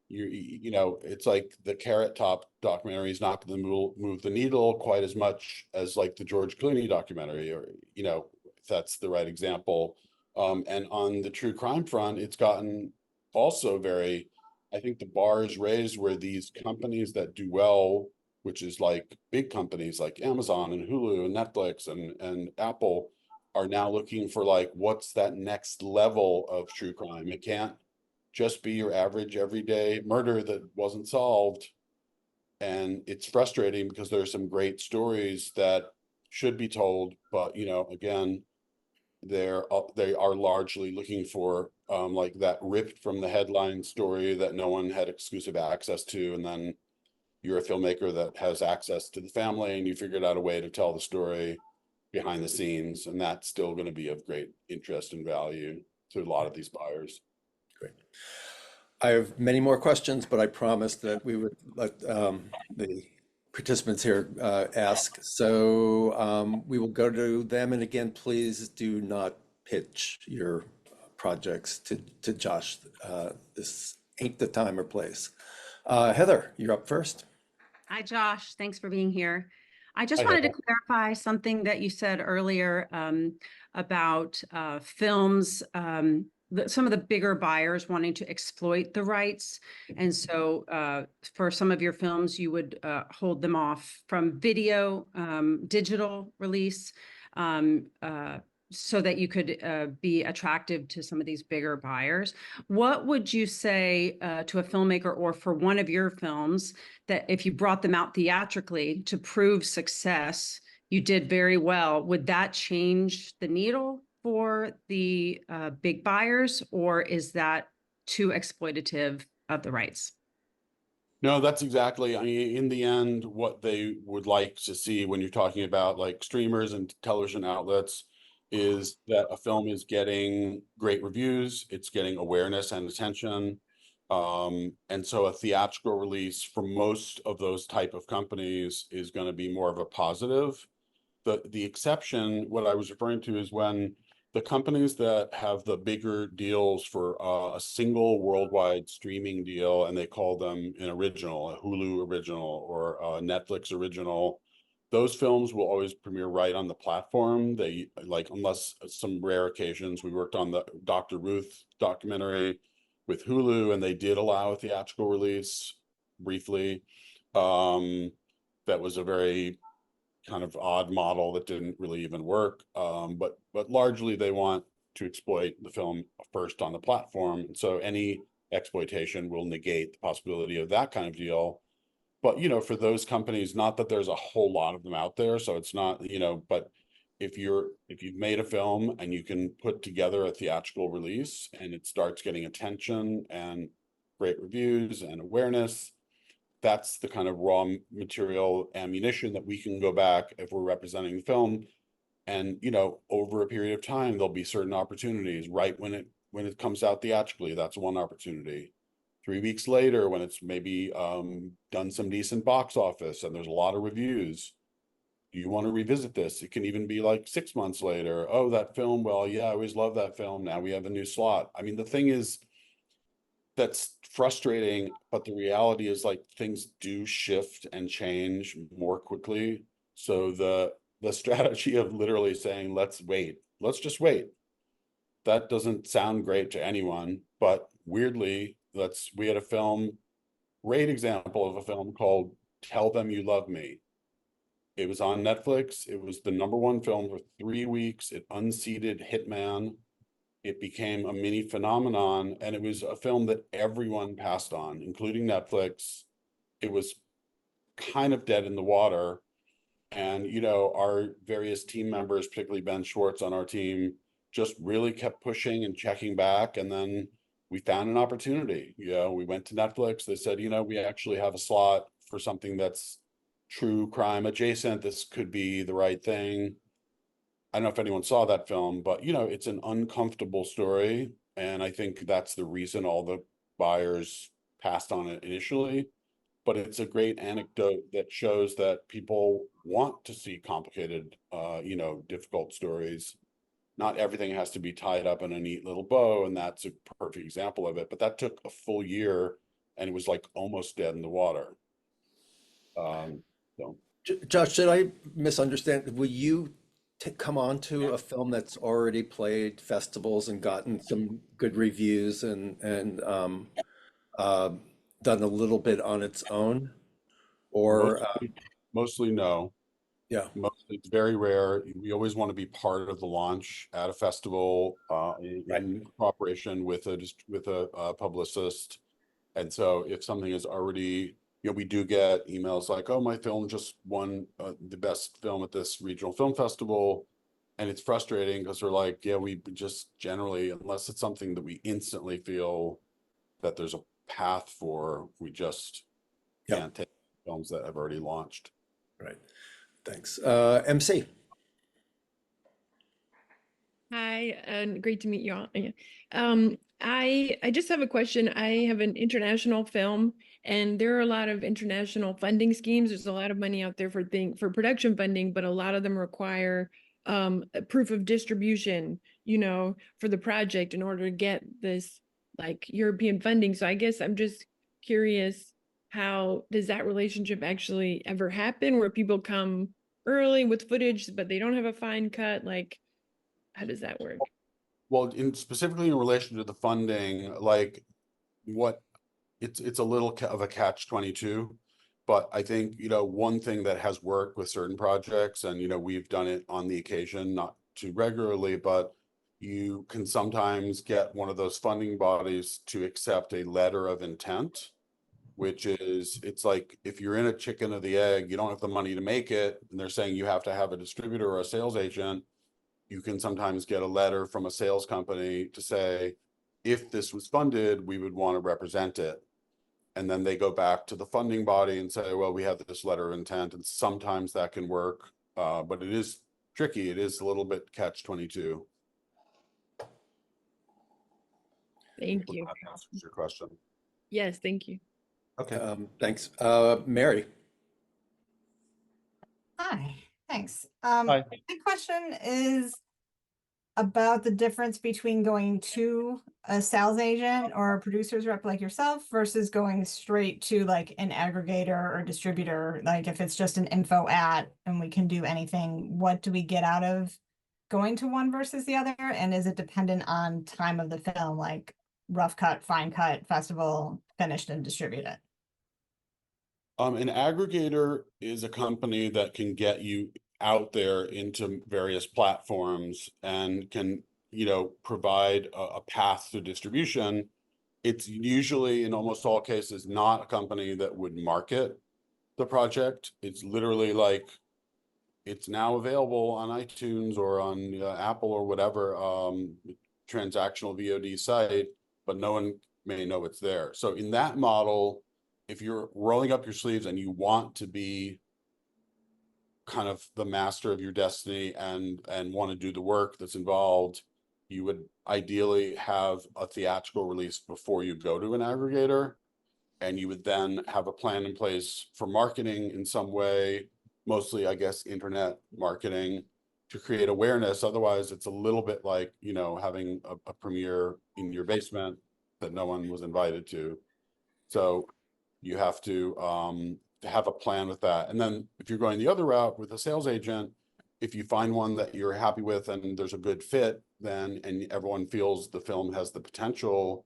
you know, it's like the Carrot Top documentary is not going to move the needle quite as much as like the George Clooney documentary, or you know, if that's the right example. And on the true crime front, it's gotten also very, I think the bar is raised where these companies that do well, which is like big companies like Amazon and Hulu and Netflix and Apple, are now looking for like, what's that next level of true crime? It can't just be your average everyday murder that wasn't solved. And it's frustrating because there are some great stories that should be told, but you know, again, they are largely looking for like that ripped from the headline story that no one had exclusive access to, and then you're a filmmaker that has access to the family and you figured out a way to tell the story behind the scenes, and that's still going to be of great interest and value to a lot of these buyers. Great. I have many more questions, but I promised that we would let the participants here ask. So we will go to them. And again, please do not pitch your projects to Josh. This ain't the time or place. Heather, you're up first. Hi, Josh. Thanks for being here. I just I wanted to have. clarify something that you said earlier about films, some of the bigger buyers wanting to exploit the rights. And so for some of your films, you would hold them off from video, digital release. So that you could be attractive to some of these bigger buyers. What would you say to a filmmaker, or for one of your films, that if you brought them out theatrically to prove success, you did very well, would that change the needle for the big buyers, or is that too exploitative of the rights? No, that's exactly, I mean, in the end, what they would like to see when you're talking about like streamers and television outlets is that a film is getting great reviews, it's getting awareness and attention. And so a theatrical release for most of those type of companies is going to be more of a positive. The exception, what I was referring to, is when the companies that have the bigger deals for a single worldwide streaming deal, and they call them an original, a Hulu original or a Netflix original, those films will always premiere right on the platform. They like, unless some rare occasions, we worked on the Dr. Ruth documentary with Hulu, and they did allow a theatrical release briefly. That was a very kind of odd model that didn't really even work. But largely they want to exploit the film first on the platform. And so any exploitation will negate the possibility of that kind of deal. But, you know, for those companies, not that there's a whole lot of them out there, so it's not, you know, but if you've made a film and you can put together a theatrical release and it starts getting attention and great reviews and awareness, that's the kind of raw material ammunition that we can go back if we're representing the film. And, you know, over a period of time, there'll be certain opportunities right when it comes out theatrically. That's one opportunity. 3 weeks later, when it's maybe done some decent box office and there's a lot of reviews, do you want to revisit this? It can even be like 6 months later. Oh, that film, well, yeah, I always love that film. Now we have a new slot. I mean, the thing is, that's frustrating, but the reality is like things do shift and change more quickly. So the strategy of literally saying, let's wait, let's just wait, that doesn't sound great to anyone. But weirdly, we had a film, great example of a film called Tell Them You Love Me. It was on Netflix. It was the #1 film for 3 weeks. It unseated Hitman. It became a mini phenomenon, and it was a film that everyone passed on, including Netflix. It was kind of dead in the water. And, you know, our various team members, particularly Ben Schwartz on our team, just really kept pushing and checking back. And then we found an opportunity. You know, we went to Netflix. They said, you know, we actually have a slot for something that's true crime adjacent. This could be the right thing. I don't know if anyone saw that film, but you know, it's an uncomfortable story. And I think that's the reason all the buyers passed on it initially. but it's a great anecdote that shows that people want to see complicated, difficult stories. Not everything has to be tied up in a neat little bow, and that's a perfect example of it. But that took a full year, and it was like almost dead in the water. So Josh, did I misunderstand? Will you come on to a film that's already played festivals and gotten some good reviews and uh, done a little bit on its own? Or mostly no. yeah, Mostly, it's very rare. We always want to be part of the launch at a festival, right. in cooperation with a publicist. And so if something is already, we do get emails like, oh, my film just won the best film at this regional film festival. And it's frustrating because we're like, yeah, we just generally, unless it's something that we instantly feel that there's a path for, we just Yeah, can't take films that have already launched. right. Thanks. MC. Hi, and great to meet you all. Yeah. I just have a question. I have an international film, and there are a lot of international funding schemes. There's a lot of money out there for production funding, but a lot of them require a proof of distribution, for the project in order to get this like European funding. So I guess I'm just curious, how does that relationship actually ever happen, where people come early with footage, but they don't have a fine cut? Like, how does that work? Well, specifically in relation to the funding, like what it's a little of a catch-22, but I think, one thing that has worked with certain projects, and, we've done it on the occasion, not too regularly, but you can sometimes get one of those funding bodies to accept a letter of intent, which is, it's like, if you're in a chicken or the egg, you don't have the money to make it, and they're saying you have to have a distributor or a sales agent. You can sometimes get a letter from a sales company to say, if this was funded, we would want to represent it. And then they go back to the funding body and say, well, we have this letter of intent. And sometimes that can work, but it is tricky. It is a little bit catch-22. Thank you. That answers your question. Yes, thank you. Okay. Thanks. Mary. Hi, thanks. Hi. My question is about the difference between going to a sales agent or a producer's rep like yourself versus going straight to like an aggregator or distributor. Like if it's just an info ad and we can do anything, what do we get out of going to one versus the other? And is it dependent on time of the film, like rough cut, fine cut, festival, finished and distributed? An aggregator is a company that can get you out there into various platforms and can, provide a path to distribution. It's usually, in almost all cases, not a company that would market the project. It's literally like, it's now available on iTunes or on Apple or whatever transactional VOD site, but no one may know it's there. So in that model, if you're rolling up your sleeves and you want to be kind of the master of your destiny and want to do the work that's involved, you would ideally have a theatrical release before you go to an aggregator, and you would then have a plan in place for marketing in some way, mostly, I guess, internet marketing, to create awareness. Otherwise, it's a little bit like, having a premiere in your basement that no one was invited to. So you have to have a plan with that. And then if you're going the other route with a sales agent, if you find one that you're happy with and there's a good fit, then, and everyone feels the film has the potential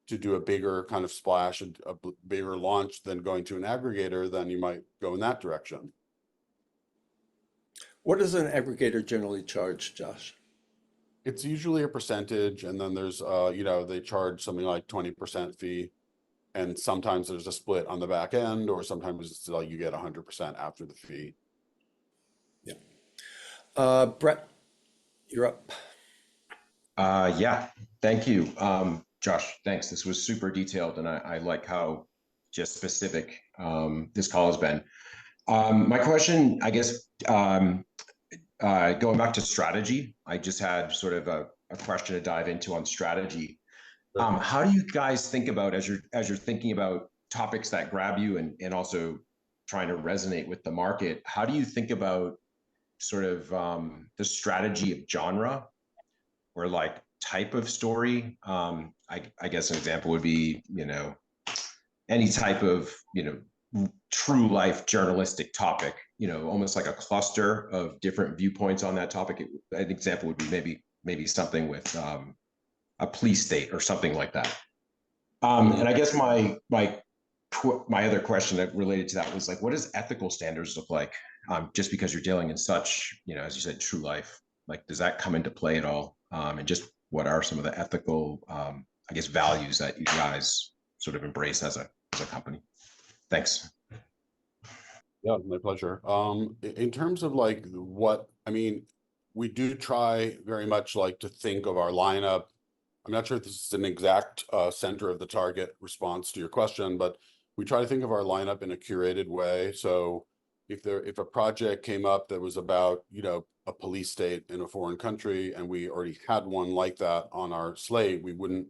to do a bigger kind of splash, a bigger launch than going to an aggregator, then you might go in that direction. What does an aggregator generally charge, Josh? It's usually a percentage, and then there's, they charge something like 20% fee. And sometimes there's a split on the back end, or sometimes it's like you get 100% after the fee. Yeah. Brett, you're up. Yeah, thank you. Josh, thanks. This was super detailed, and I like how just specific this call has been. My question, I guess, going back to strategy, I just had sort of a question to dive into on strategy. How do you guys think about, as you're thinking about topics that grab you and also trying to resonate with the market, how do you think about sort of the strategy of genre or like type of story? I guess an example would be, any type of, true life journalistic topic, almost like a cluster of different viewpoints on that topic. An example would be maybe something with a police state or something like that. And I guess my other question that related to that was like, what does ethical standards look like? Just because you're dealing in such, as you said, true life, like, does that come into play at all? And just what are some of the ethical, I guess, values that you guys sort of embrace as a company? Thanks. Yeah, my pleasure. In terms of like we do try very much like to think of our lineup. I'm not sure if this is an exact center of the target response to your question, but we try to think of our lineup in a curated way. So if a project came up that was about, a police state in a foreign country, and we already had one like that on our slate, we wouldn't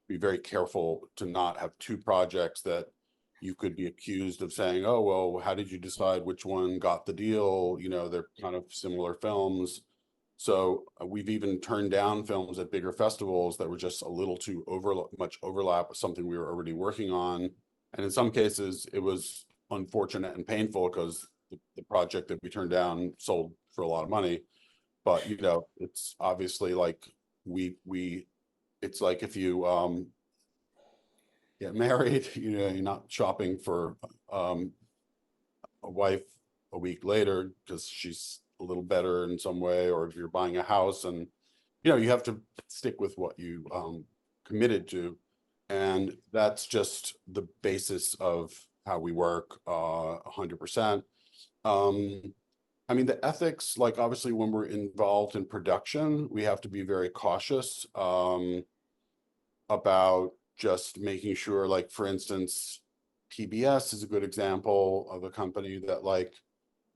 be very careful to not have two projects that you could be accused of saying, oh, well, how did you decide which one got the deal? They're kind of similar films. So we've even turned down films at bigger festivals that were just a little too much overlap with something we were already working on. And in some cases, it was unfortunate and painful because the project that we turned down sold for a lot of money. But, it's obviously like it's like if you get married, you're not shopping for a wife a week later because she's a little better in some way, or if you're buying a house, and you have to stick with what you committed to, and that's just the basis of how we work 100%. The ethics, like obviously when we're involved in production, we have to be very cautious about just making sure, like, for instance, PBS is a good example of a company that like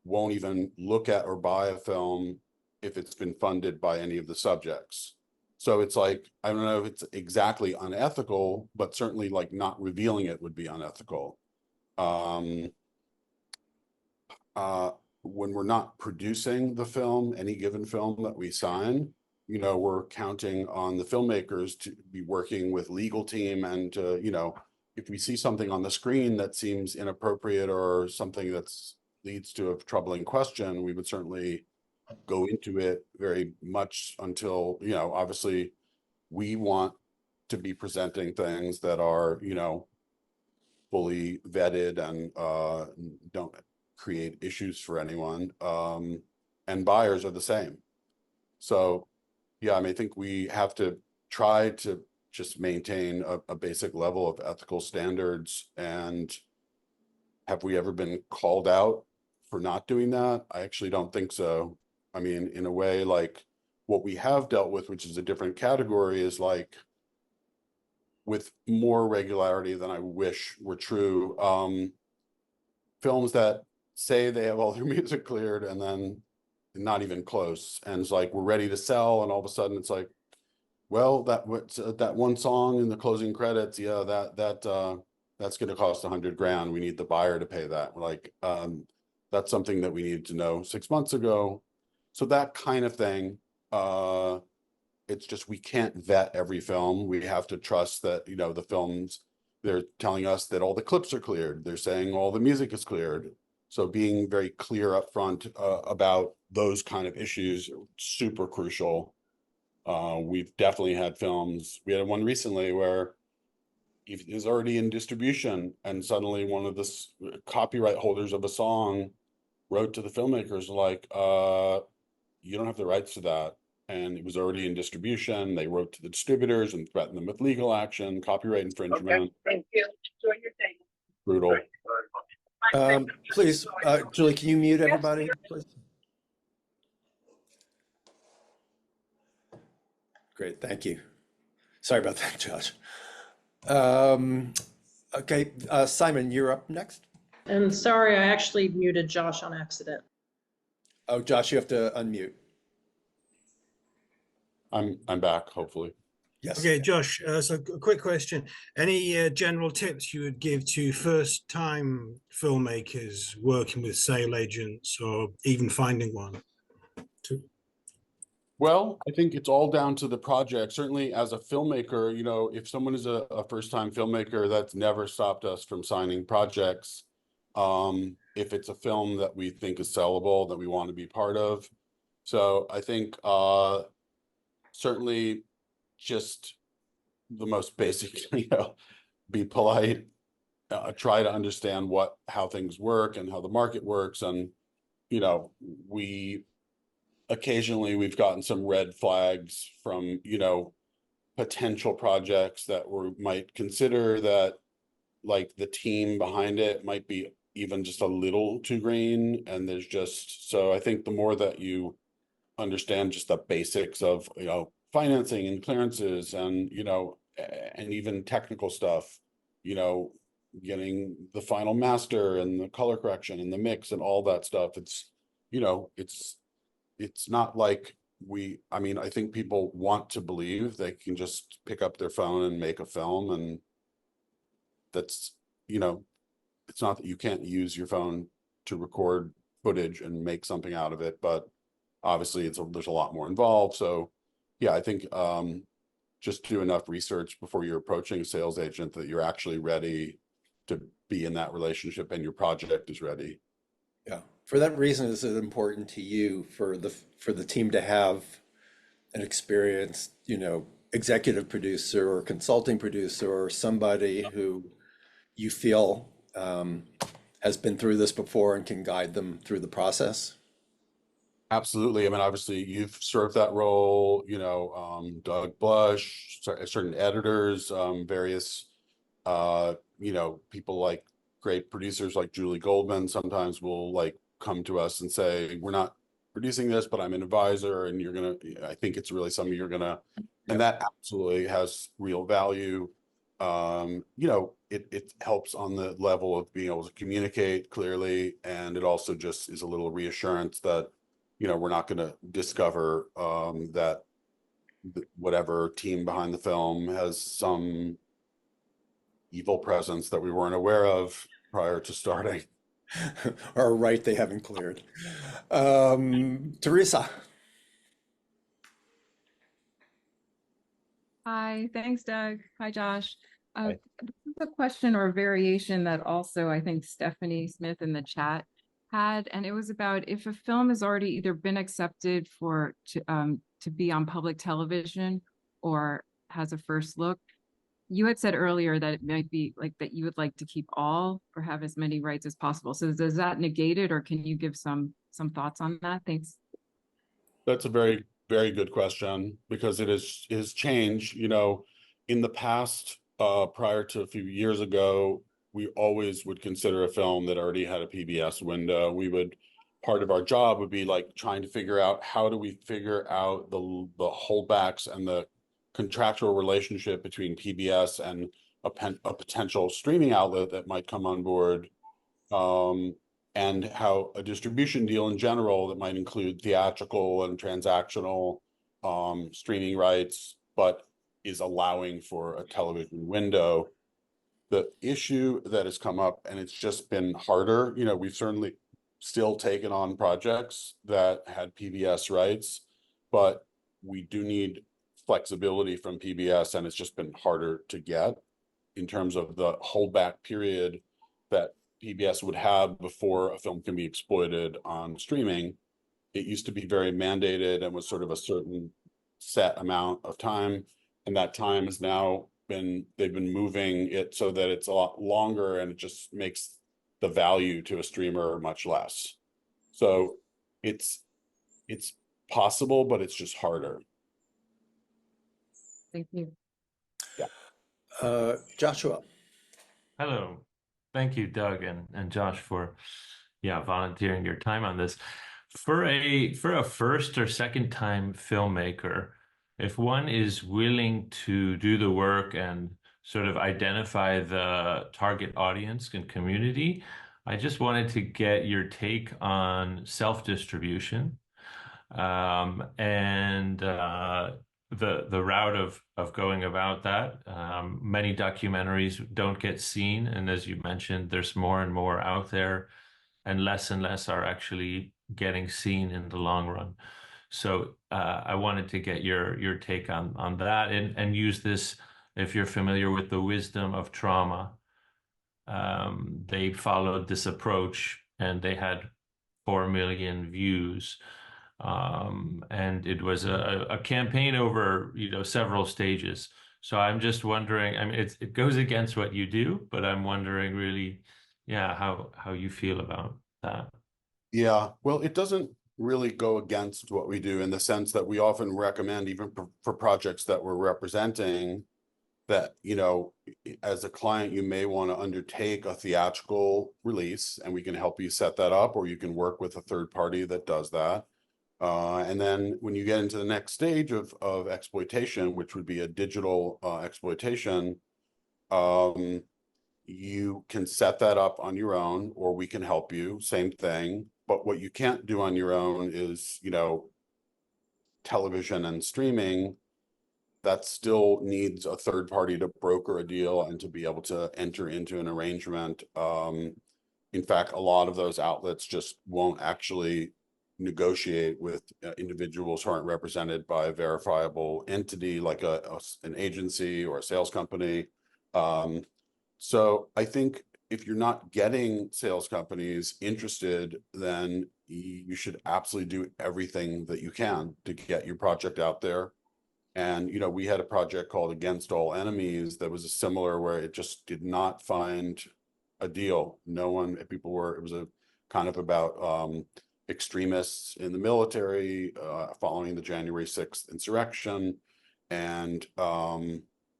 won't even look at or buy a film if it's been funded by any of the subjects. So it's like, I don't know if it's exactly unethical, but certainly like not revealing it would be unethical. When we're not producing the film, any given film that we sign, we're counting on the filmmakers to be working with legal team and to, if we see something on the screen that seems inappropriate or something that's leads to a troubling question, we would certainly go into it very much until, obviously we want to be presenting things that are, fully vetted and don't create issues for anyone. And buyers are the same. So, yeah, I think we have to try to just maintain a basic level of ethical standards. And have we ever been called out for not doing that? I actually don't think so. In a way, like what we have dealt with, which is a different category, is like with more regularity than I wish were true. Films that say they have all their music cleared and then not even close. And it's like, we're ready to sell. And all of a sudden it's like, well, that one song in the closing credits, yeah, that's going to cost $100,000. We need the buyer to pay that. Like, that's something that we needed to know 6 months ago. So that kind of thing, it's just, we can't vet every film. We have to trust that, the films, they're telling us that all the clips are cleared. They're saying all the music is cleared. So being very clear up front about those kind of issues, super crucial. We've definitely had films. We had one recently where it is already in distribution, and suddenly one of the copyright holders of a song wrote to the filmmakers like, you don't have the rights to that. And it was already in distribution. They wrote to the distributors and threatened them with legal action, copyright infringement. Okay, thank you. Enjoy your day. Brutal. Please, Julie, can you mute everybody, please? Great, thank you. Sorry about that, Josh. Okay, Simon, you're up next. And sorry, I actually muted Josh on accident. Oh, Josh, you have to unmute. I'm back, hopefully. Yes. Okay, Josh, so a quick question. Any general tips you would give to first-time filmmakers working with sale agents or even finding one? Well, I think it's all down to the project. Certainly as a filmmaker, you know, if someone is a first-time filmmaker, that's never stopped us from signing projects. If it's a film that we think is sellable, that we want to be part of. So I think certainly just the most basic, you know, be polite, try to understand how things work and how the market works. And, you know, occasionally we've gotten some red flags from, you know, potential projects that we might consider that like the team behind it might be even just a little too green. And so I think the more that you understand just the basics of, you know, financing and clearances and, you know, and even technical stuff, you know, getting the final master and the color correction and the mix and all that stuff. It's, you know, it's not like I mean, I think people want to believe they can just pick up their phone and make a film, and that's, you know, it's not that you can't use your phone to record footage and make something out of it, but obviously there's a lot more involved. So yeah, I think just do enough research before you're approaching a sales agent that you're actually ready to be in that relationship and your project is ready. Yeah. For that reason, is it important to you for the team to have an experienced, you know, executive producer or consulting producer or somebody who you feel has been through this before and can guide them through the process? Absolutely. I mean, obviously you've served that role, you know, Doug Blush, certain editors, various, you know, people like great producers like Julie Goldman sometimes will like come to us and say, we're not producing this, but I'm an advisor and I think it's really something you're gonna, and that absolutely has real value. You know, it helps on the level of being able to communicate clearly. And it also just is a little reassurance that, you know, we're not going to discover that whatever team behind the film has some evil presence that we weren't aware of prior to starting. Or right they haven't cleared. Teresa. Hi, thanks, Doug. Hi, Josh. This is a question or a variation that also I think Stephanie Smith in the chat had, and it was about if a film has already either been accepted to be on public television or has a first look. You had said earlier that it might be like that you would like to keep all or have as many rights as possible. So does that negate it, or can you give some thoughts on that? Thanks. That's a very, very good question because it is change. You know, in the past, prior to a few years ago, we always would consider a film that already had a PBS window. Part of our job would be like trying to figure out how do we figure out the holdbacks and the contractual relationship between PBS and a potential streaming outlet that might come on board. And how a distribution deal in general that might include theatrical and transactional streaming rights, but is allowing for a television window. The issue that has come up, and it's just been harder, you know, we've certainly still taken on projects that had PBS rights, but we do need flexibility from PBS, and it's just been harder to get in terms of the holdback period that PBS would have before a film can be exploited on streaming. It used to be very mandated and was sort of a certain set amount of time. And that time has now they've been moving it so that it's a lot longer, and it just makes the value to a streamer much less. So it's possible, but it's just harder. Thank you. Yeah. Joshua. Hello. Thank you, Doug and Josh, for volunteering your time on this. For a first or second time filmmaker, if one is willing to do the work and sort of identify the target audience and community, I just wanted to get your take on self-distribution and the route of going about that. Many documentaries don't get seen, and as you mentioned, there's more and more out there, and less are actually getting seen in the long run. So I wanted to get your take on that, and use this, if you're familiar with the wisdom of trauma. They followed this approach and they had 4 million views. And it was a campaign over, several stages. So I'm just wondering, I mean, it goes against what you do, but I'm wondering really, yeah, how you feel about that. Yeah, well, it doesn't really go against what we do in the sense that we often recommend, even for projects that we're representing, that, as a client, you may want to undertake a theatrical release and we can help you set that up, or you can work with a third party that does that. And then when you get into the next stage of exploitation, which would be a digital exploitation, you can set that up on your own, or we can help you, same thing. But what you can't do on your own is, television and streaming. That still needs a third party to broker a deal and to be able to enter into an arrangement. In fact, a lot of those outlets just won't actually negotiate with individuals who aren't represented by a verifiable entity like an agency or a sales company. So I think if you're not getting sales companies interested, then you should absolutely do everything that you can to get your project out there. And, we had a project called Against All Enemies that was a similar, where it just did not find a deal. No one, it was a kind of about extremists in the military following the January 6th insurrection. And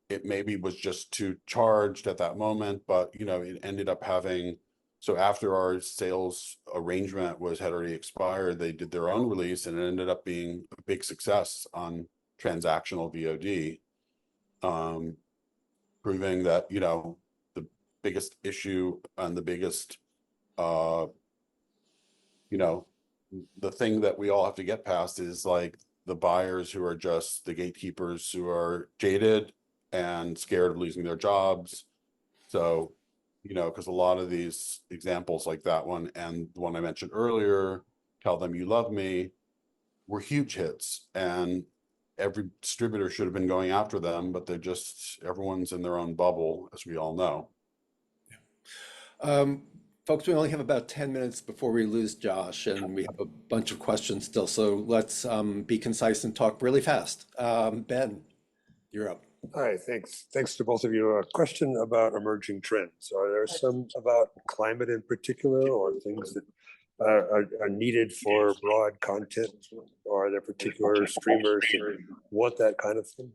it maybe was just too charged at that moment, but, it ended up having, so after our sales arrangement had already expired, they did their own release, and it ended up being a big success on transactional VOD, proving that, the biggest issue and the biggest, the thing that we all have to get past is like the buyers who are just the gatekeepers who are jaded and scared of losing their jobs. So, because a lot of these examples like that one and the one I mentioned earlier, Tell Them You Love Me, were huge hits, and every distributor should have been going after them, but everyone's in their own bubble, as we all know. Folks, we only have about 10 minutes before we lose Josh, and we have a bunch of questions still. So let's be concise and talk really fast. Ben, you're up. Hi, thanks. Thanks to both of you. A question about emerging trends. Are there some about climate in particular, or things that are needed for broad content? Or are there particular streamers that want that kind of thing?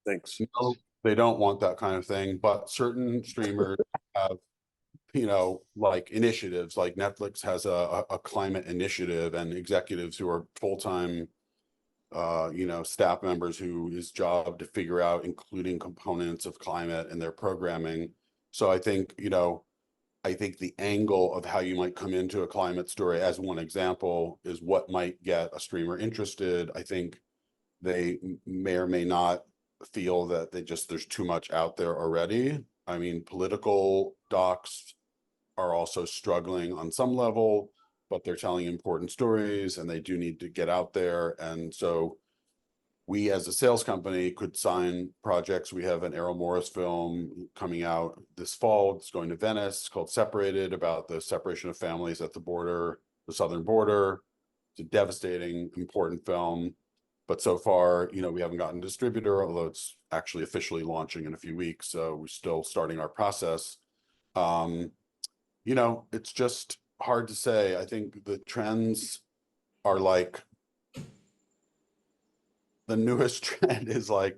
Thanks. No, they don't want that kind of thing, but certain streamers have, like initiatives, like Netflix has a climate initiative, and executives who are full-time staff members whose job to figure out including components of climate in their programming. So I think, the angle of how you might come into a climate story, as one example, is what might get a streamer interested. I think they may or may not feel that there's too much out there already. I mean, political docs are also struggling on some level, but they're telling important stories and they do need to get out there. And so we, as a sales company, could sign projects. We have an Errol Morris film coming out this fall. It's going to Venice, called Separated, about the separation of families at the border, the southern border. It's a devastating, important film. But so far, we haven't gotten a distributor, although it's actually officially launching in a few weeks. So we're still starting our process. It's just hard to say. I think the trends are like, the newest trend is like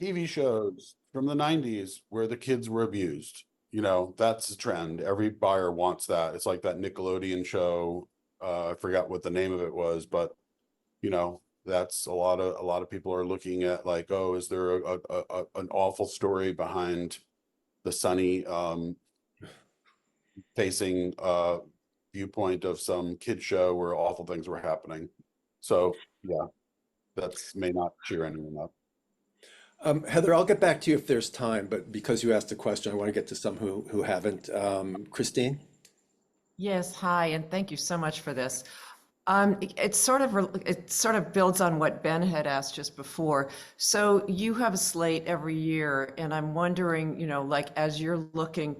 TV shows from the 90s where the kids were abused. That's a trend. Every buyer wants that. It's like that Nickelodeon show. I forgot what the name of it was, but that's a lot of people are looking at like, oh, is there an awful story behind the sunny facing viewpoint of some kid show where awful things were happening? So yeah. That's may not cheer anyone up. Heather, I'll get back to you if there's time, but because you asked a question, I want to get to some who haven't. Christine? Yes, hi, and thank you so much for this. It sort of builds on what Ben had asked just before. So you have a slate every year, and I'm wondering, like as you're looking,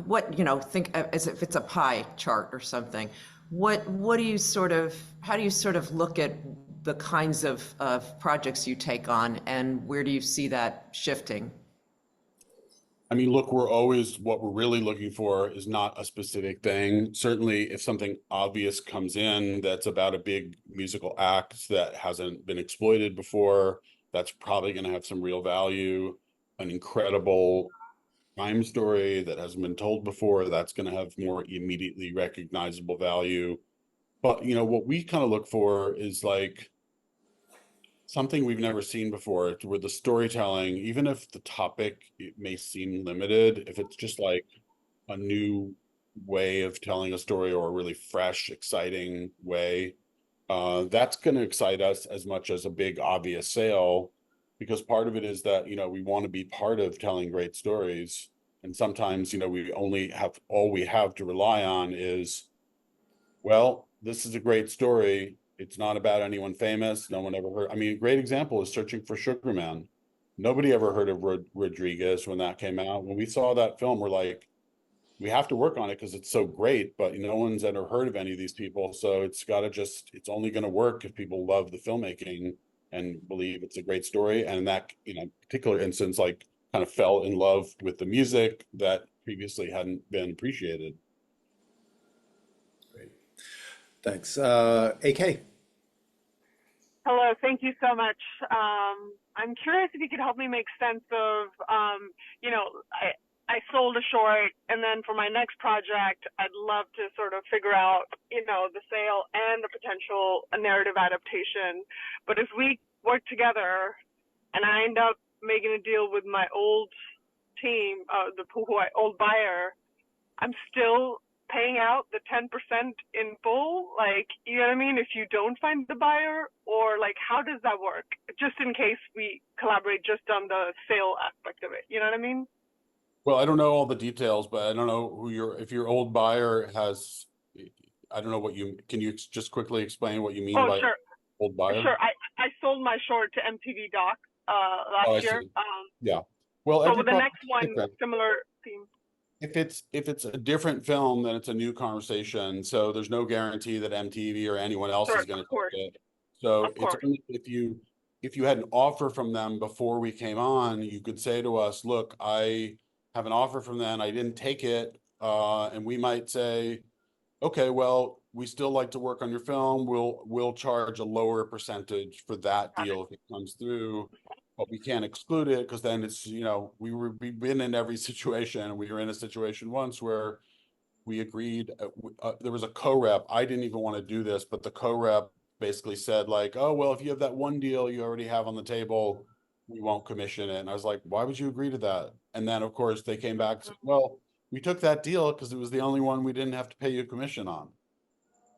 what think as if it's a pie chart or something. What do you how do you sort of look at the kinds of projects you take on, and where do you see that shifting? I mean, look, what we're really looking for is not a specific thing. Certainly, if something obvious comes in that's about a big musical act that hasn't been exploited before, that's probably going to have some real value. An incredible crime story that hasn't been told before, that's going to have more immediately recognizable value. But, what we kind of look for is like something we've never seen before, where the storytelling, even if the topic it may seem limited, if it's just like a new way of telling a story or a really fresh, exciting way, that's going to excite us as much as a big obvious sale, because part of it is that we want to be part of telling great stories, and sometimes all we have to rely on is, well, this is a great story. It's not about anyone famous. No one ever heard. I mean, a great example is Searching for Sugar Man. Nobody ever heard of Rodriguez when that came out. When we saw that film, we're like, we have to work on it because it's so great, but no one's ever heard of any of these people. So it's only going to work if people love the filmmaking and believe it's a great story. And in that, particular instance, like kind of fell in love with the music that previously hadn't been appreciated. Thanks. AK? Hello, thank you so much. I'm curious if you could help me make sense of, I sold a short, and then for my next project, I'd love to sort of figure out, the sale and the potential narrative adaptation. But if we work together and I end up making a deal with my old team, old buyer, I'm still paying out the 10% in full, like, you know what I mean, if you don't find the buyer, or like, how does that work, just in case we collaborate just on the sale aspect of it, you know what I mean? Well, I don't know all the details, but I don't know if your old buyer has, I don't know can you just quickly explain what you mean by sure. Old buyer? Sure, I sold my short to MTV Doc last year. Yeah. Well, so with the next one, similar theme. If it's a different film, then it's a new conversation. So there's no guarantee that MTV or anyone else is going to take it. So it's only if you had an offer from them before we came on, you could say to us, look, I have an offer from them, I didn't take it. And we might say, okay, well, we still like to work on your film. We'll charge a lower percentage for that deal if it comes through. But we can't exclude it, because then it's, we've been in every situation. We were in a situation once where we agreed, there was a co-rep. I didn't even want to do this, but the co-rep basically said like, oh, well, if you have that one deal you already have on the table, we won't commission it. And I was like, why would you agree to that? And then of course they came back and said, well, we took that deal because it was the only one we didn't have to pay you a commission on.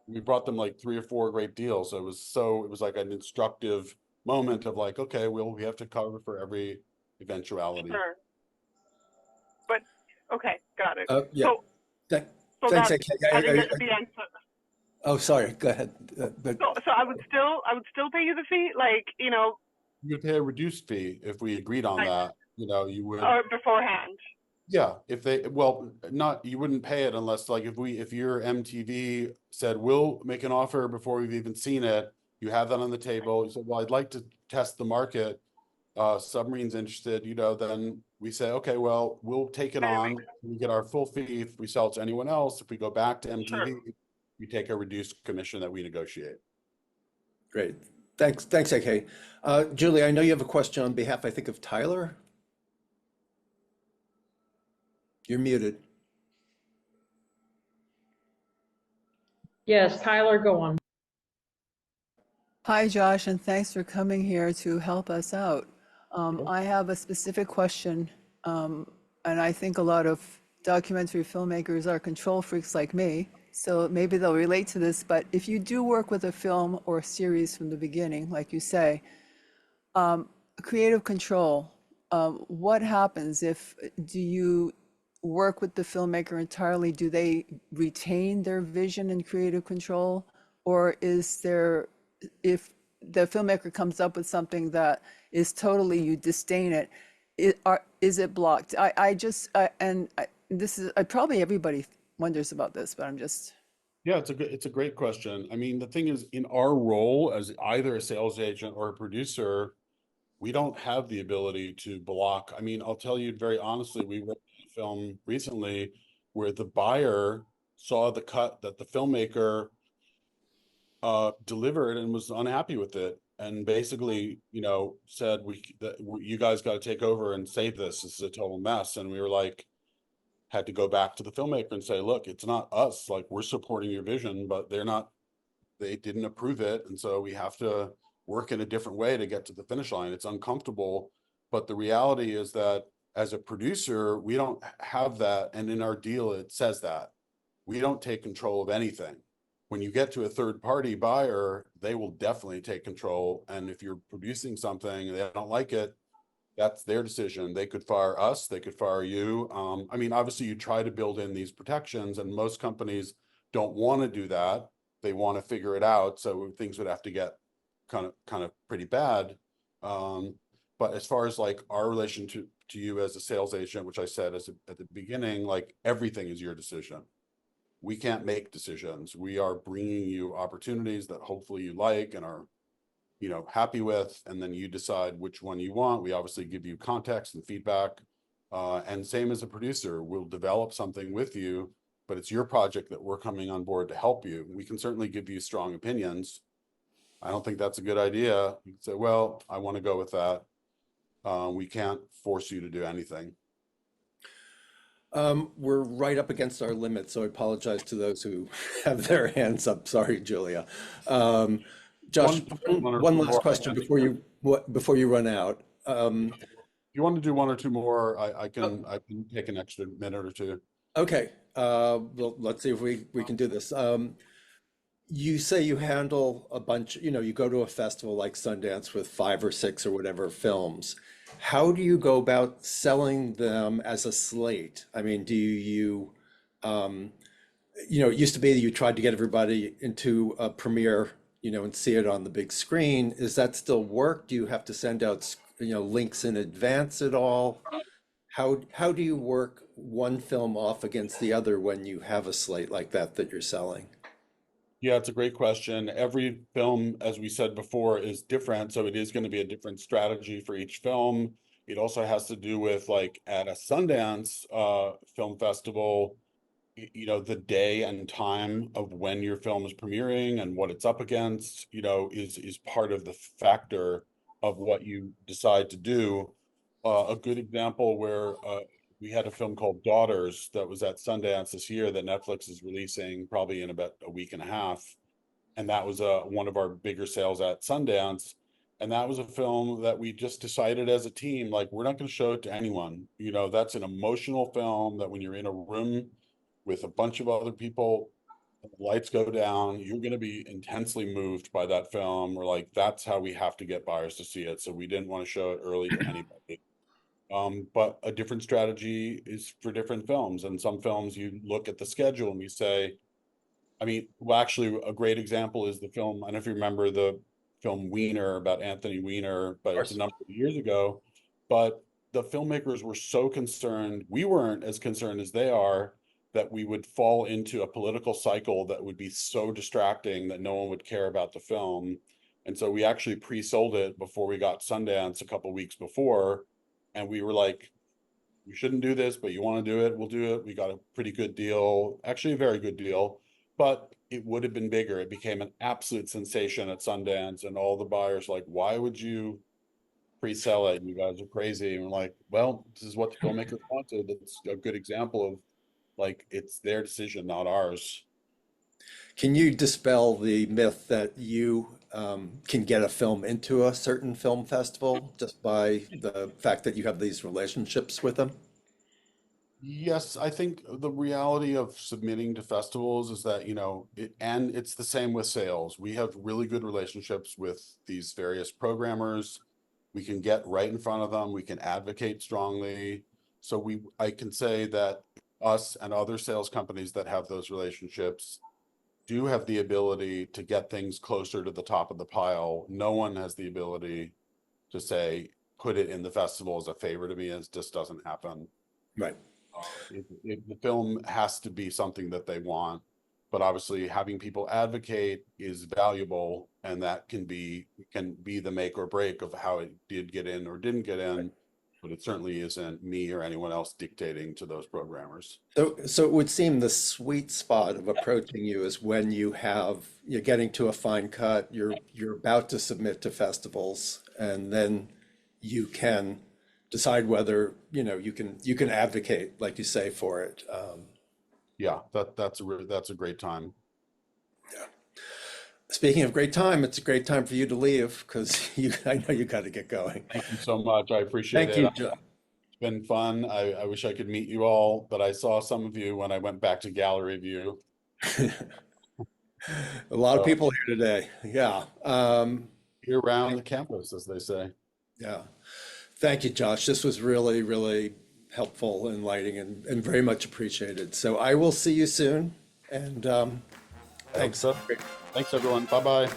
We brought them like 3 or 4 great deals. So it was like an instructive moment of like, okay, well, we have to cover for every eventuality. Sure. But okay, got it. Yeah. Thanks, AK. I think that's the answer. Oh, sorry. Go ahead. So I would still pay you the fee, like, You would pay a reduced fee if we agreed on that. You would. Or beforehand. Yeah, you wouldn't pay it unless, like, if your MTV said, we'll make an offer before we've even seen it, you have that on the table, you said, well, I'd like to test the market, Submarine's interested, then we say, okay, well, we'll take it on, we get our full fee if we sell it to anyone else. If we go back to MTV, we take a reduced commission that we negotiate. Great. Thanks, AK. Julie, I know you have a question on behalf, I think, of Tyler. You're muted. Yes, Tyler, go on. Hi, Josh, and thanks for coming here to help us out. I have a specific question, and I think a lot of documentary filmmakers are control freaks like me, so maybe they'll relate to this, but if you do work with a film or a series from the beginning, like you say, Creative control. What happens if, do you work with the filmmaker entirely? Do they retain their vision and creative control? Or is there, if the filmmaker comes up with something that is totally, you disdain it, is it blocked? This is, probably everybody wonders about this, but I'm just. Yeah, it's a great question. I mean, the thing is, in our role as either a sales agent or a producer, we don't have the ability to block. I mean, I'll tell you very honestly, we wrote a film recently where the buyer saw the cut that the filmmaker delivered and was unhappy with it, and basically, you know, said you guys got to take over and save this. This is a total mess. And we were like, had to go back to the filmmaker and say, look, it's not us. Like, we're supporting your vision, but they didn't approve it. And so we have to work in a different way to get to the finish line. It's uncomfortable, but the reality is that as a producer, we don't have that. And in our deal, it says that we don't take control of anything. When you get to a third party buyer, they will definitely take control. And if you're producing something and they don't like it, that's their decision. They could fire us, they could fire you. I mean, obviously you try to build in these protections, and most companies don't want to do that. They want to figure it out. So things would have to get kind of pretty bad. But as far as like our relation to you as a sales agent, which I said at the beginning, like, everything is your decision. We can't make decisions. We are bringing you opportunities that hopefully you like and are, you know, happy with, and then you decide which one you want. We obviously give you context and feedback. And same as a producer, we'll develop something with you, but it's your project that we're coming on board to help you. We can certainly give you strong opinions. I don't think that's a good idea. You can say, well, I want to go with that. We can't force you to do anything. We're right up against our limit, so I apologize to those who have their hands up. Sorry, Julia. Josh, one last question before you run out. If you want to do one or two more, I can take an extra minute or two. Okay. Well, let's see if we can do this. You say you handle a bunch, you know, you go to a festival like Sundance with 5 or 6 or whatever films. How do you go about selling them as a slate? I mean, do you, you know, it used to be that you tried to get everybody into a premiere, you know, and see it on the big screen. Is that still work? Do you have to send out, you know, links in advance at all? How do you work one film off against the other when you have a slate like that you're selling? Yeah, it's a great question. Every film, as we said before, is different. So it is going to be a different strategy for each film. It also has to do with, like, at a Sundance film festival, you know, the day and time of when your film is premiering and what it's up against, you know, is part of the factor of what you decide to do. A good example where we had a film called Daughters that was at Sundance this year that Netflix is releasing probably in about a week and a half. And that was one of our bigger sales at Sundance. And that was a film that we just decided as a team, like, we're not going to show it to anyone. You know, that's an emotional film that when you're in a room with a bunch of other people, the lights go down, you're going to be intensely moved by that film. Or like, that's how we have to get buyers to see it. So we didn't want to show it early to anybody. But a different strategy is for different films. And some films you look at the schedule and you say, I mean, well, actually, a great example is the film. I don't know if you remember the film Weiner about Anthony Weiner, but it's a number of years ago. But the filmmakers were so concerned, we weren't as concerned as they are, that we would fall into a political cycle that would be so distracting that no one would care about the film. And so we actually pre-sold it before we got Sundance a couple weeks before. And we were like, we shouldn't do this, but you want to do it, we'll do it. We got a pretty good deal, actually a very good deal, but it would have been bigger. It became an absolute sensation at Sundance, and all the buyers like, why would you pre-sell it? You guys are crazy. And we're like, well, this is what the filmmakers wanted. It's a good example of, like, it's their decision, not ours. Can you dispel the myth that you can get a film into a certain film festival just by the fact that you have these relationships with them? Yes, I think the reality of submitting to festivals is that, you know, and it's the same with sales. We have really good relationships with these various programmers. We can get right in front of them. We can advocate strongly. So I can say that us and other sales companies that have those relationships do have the ability to get things closer to the top of the pile. No one has the ability to say, put it in the festival as a favor to me. It just doesn't happen. Right. The film has to be something that they want, but obviously having people advocate is valuable, and that can be the make or break of how it did get in or didn't get in. But it certainly isn't me or anyone else dictating to those programmers. So it would seem the sweet spot of approaching you is when you're getting to a fine cut, you're about to submit to festivals, and then you can decide whether, you can advocate, like you say, for it. Yeah, that's a great time. Yeah. Speaking of great time, it's a great time for you to leave, because I know you got to get going. Thank you so much. I appreciate it. Thank you, John. It's been fun. I wish I could meet you all, but I saw some of you when I went back to gallery view. A lot of people here today. Yeah. Here around the campus, as they say. Yeah. Thank you, Josh. This was really, really helpful, enlightening, and very much appreciated. So I will see you soon. And thanks. Thanks, everyone. Bye-bye.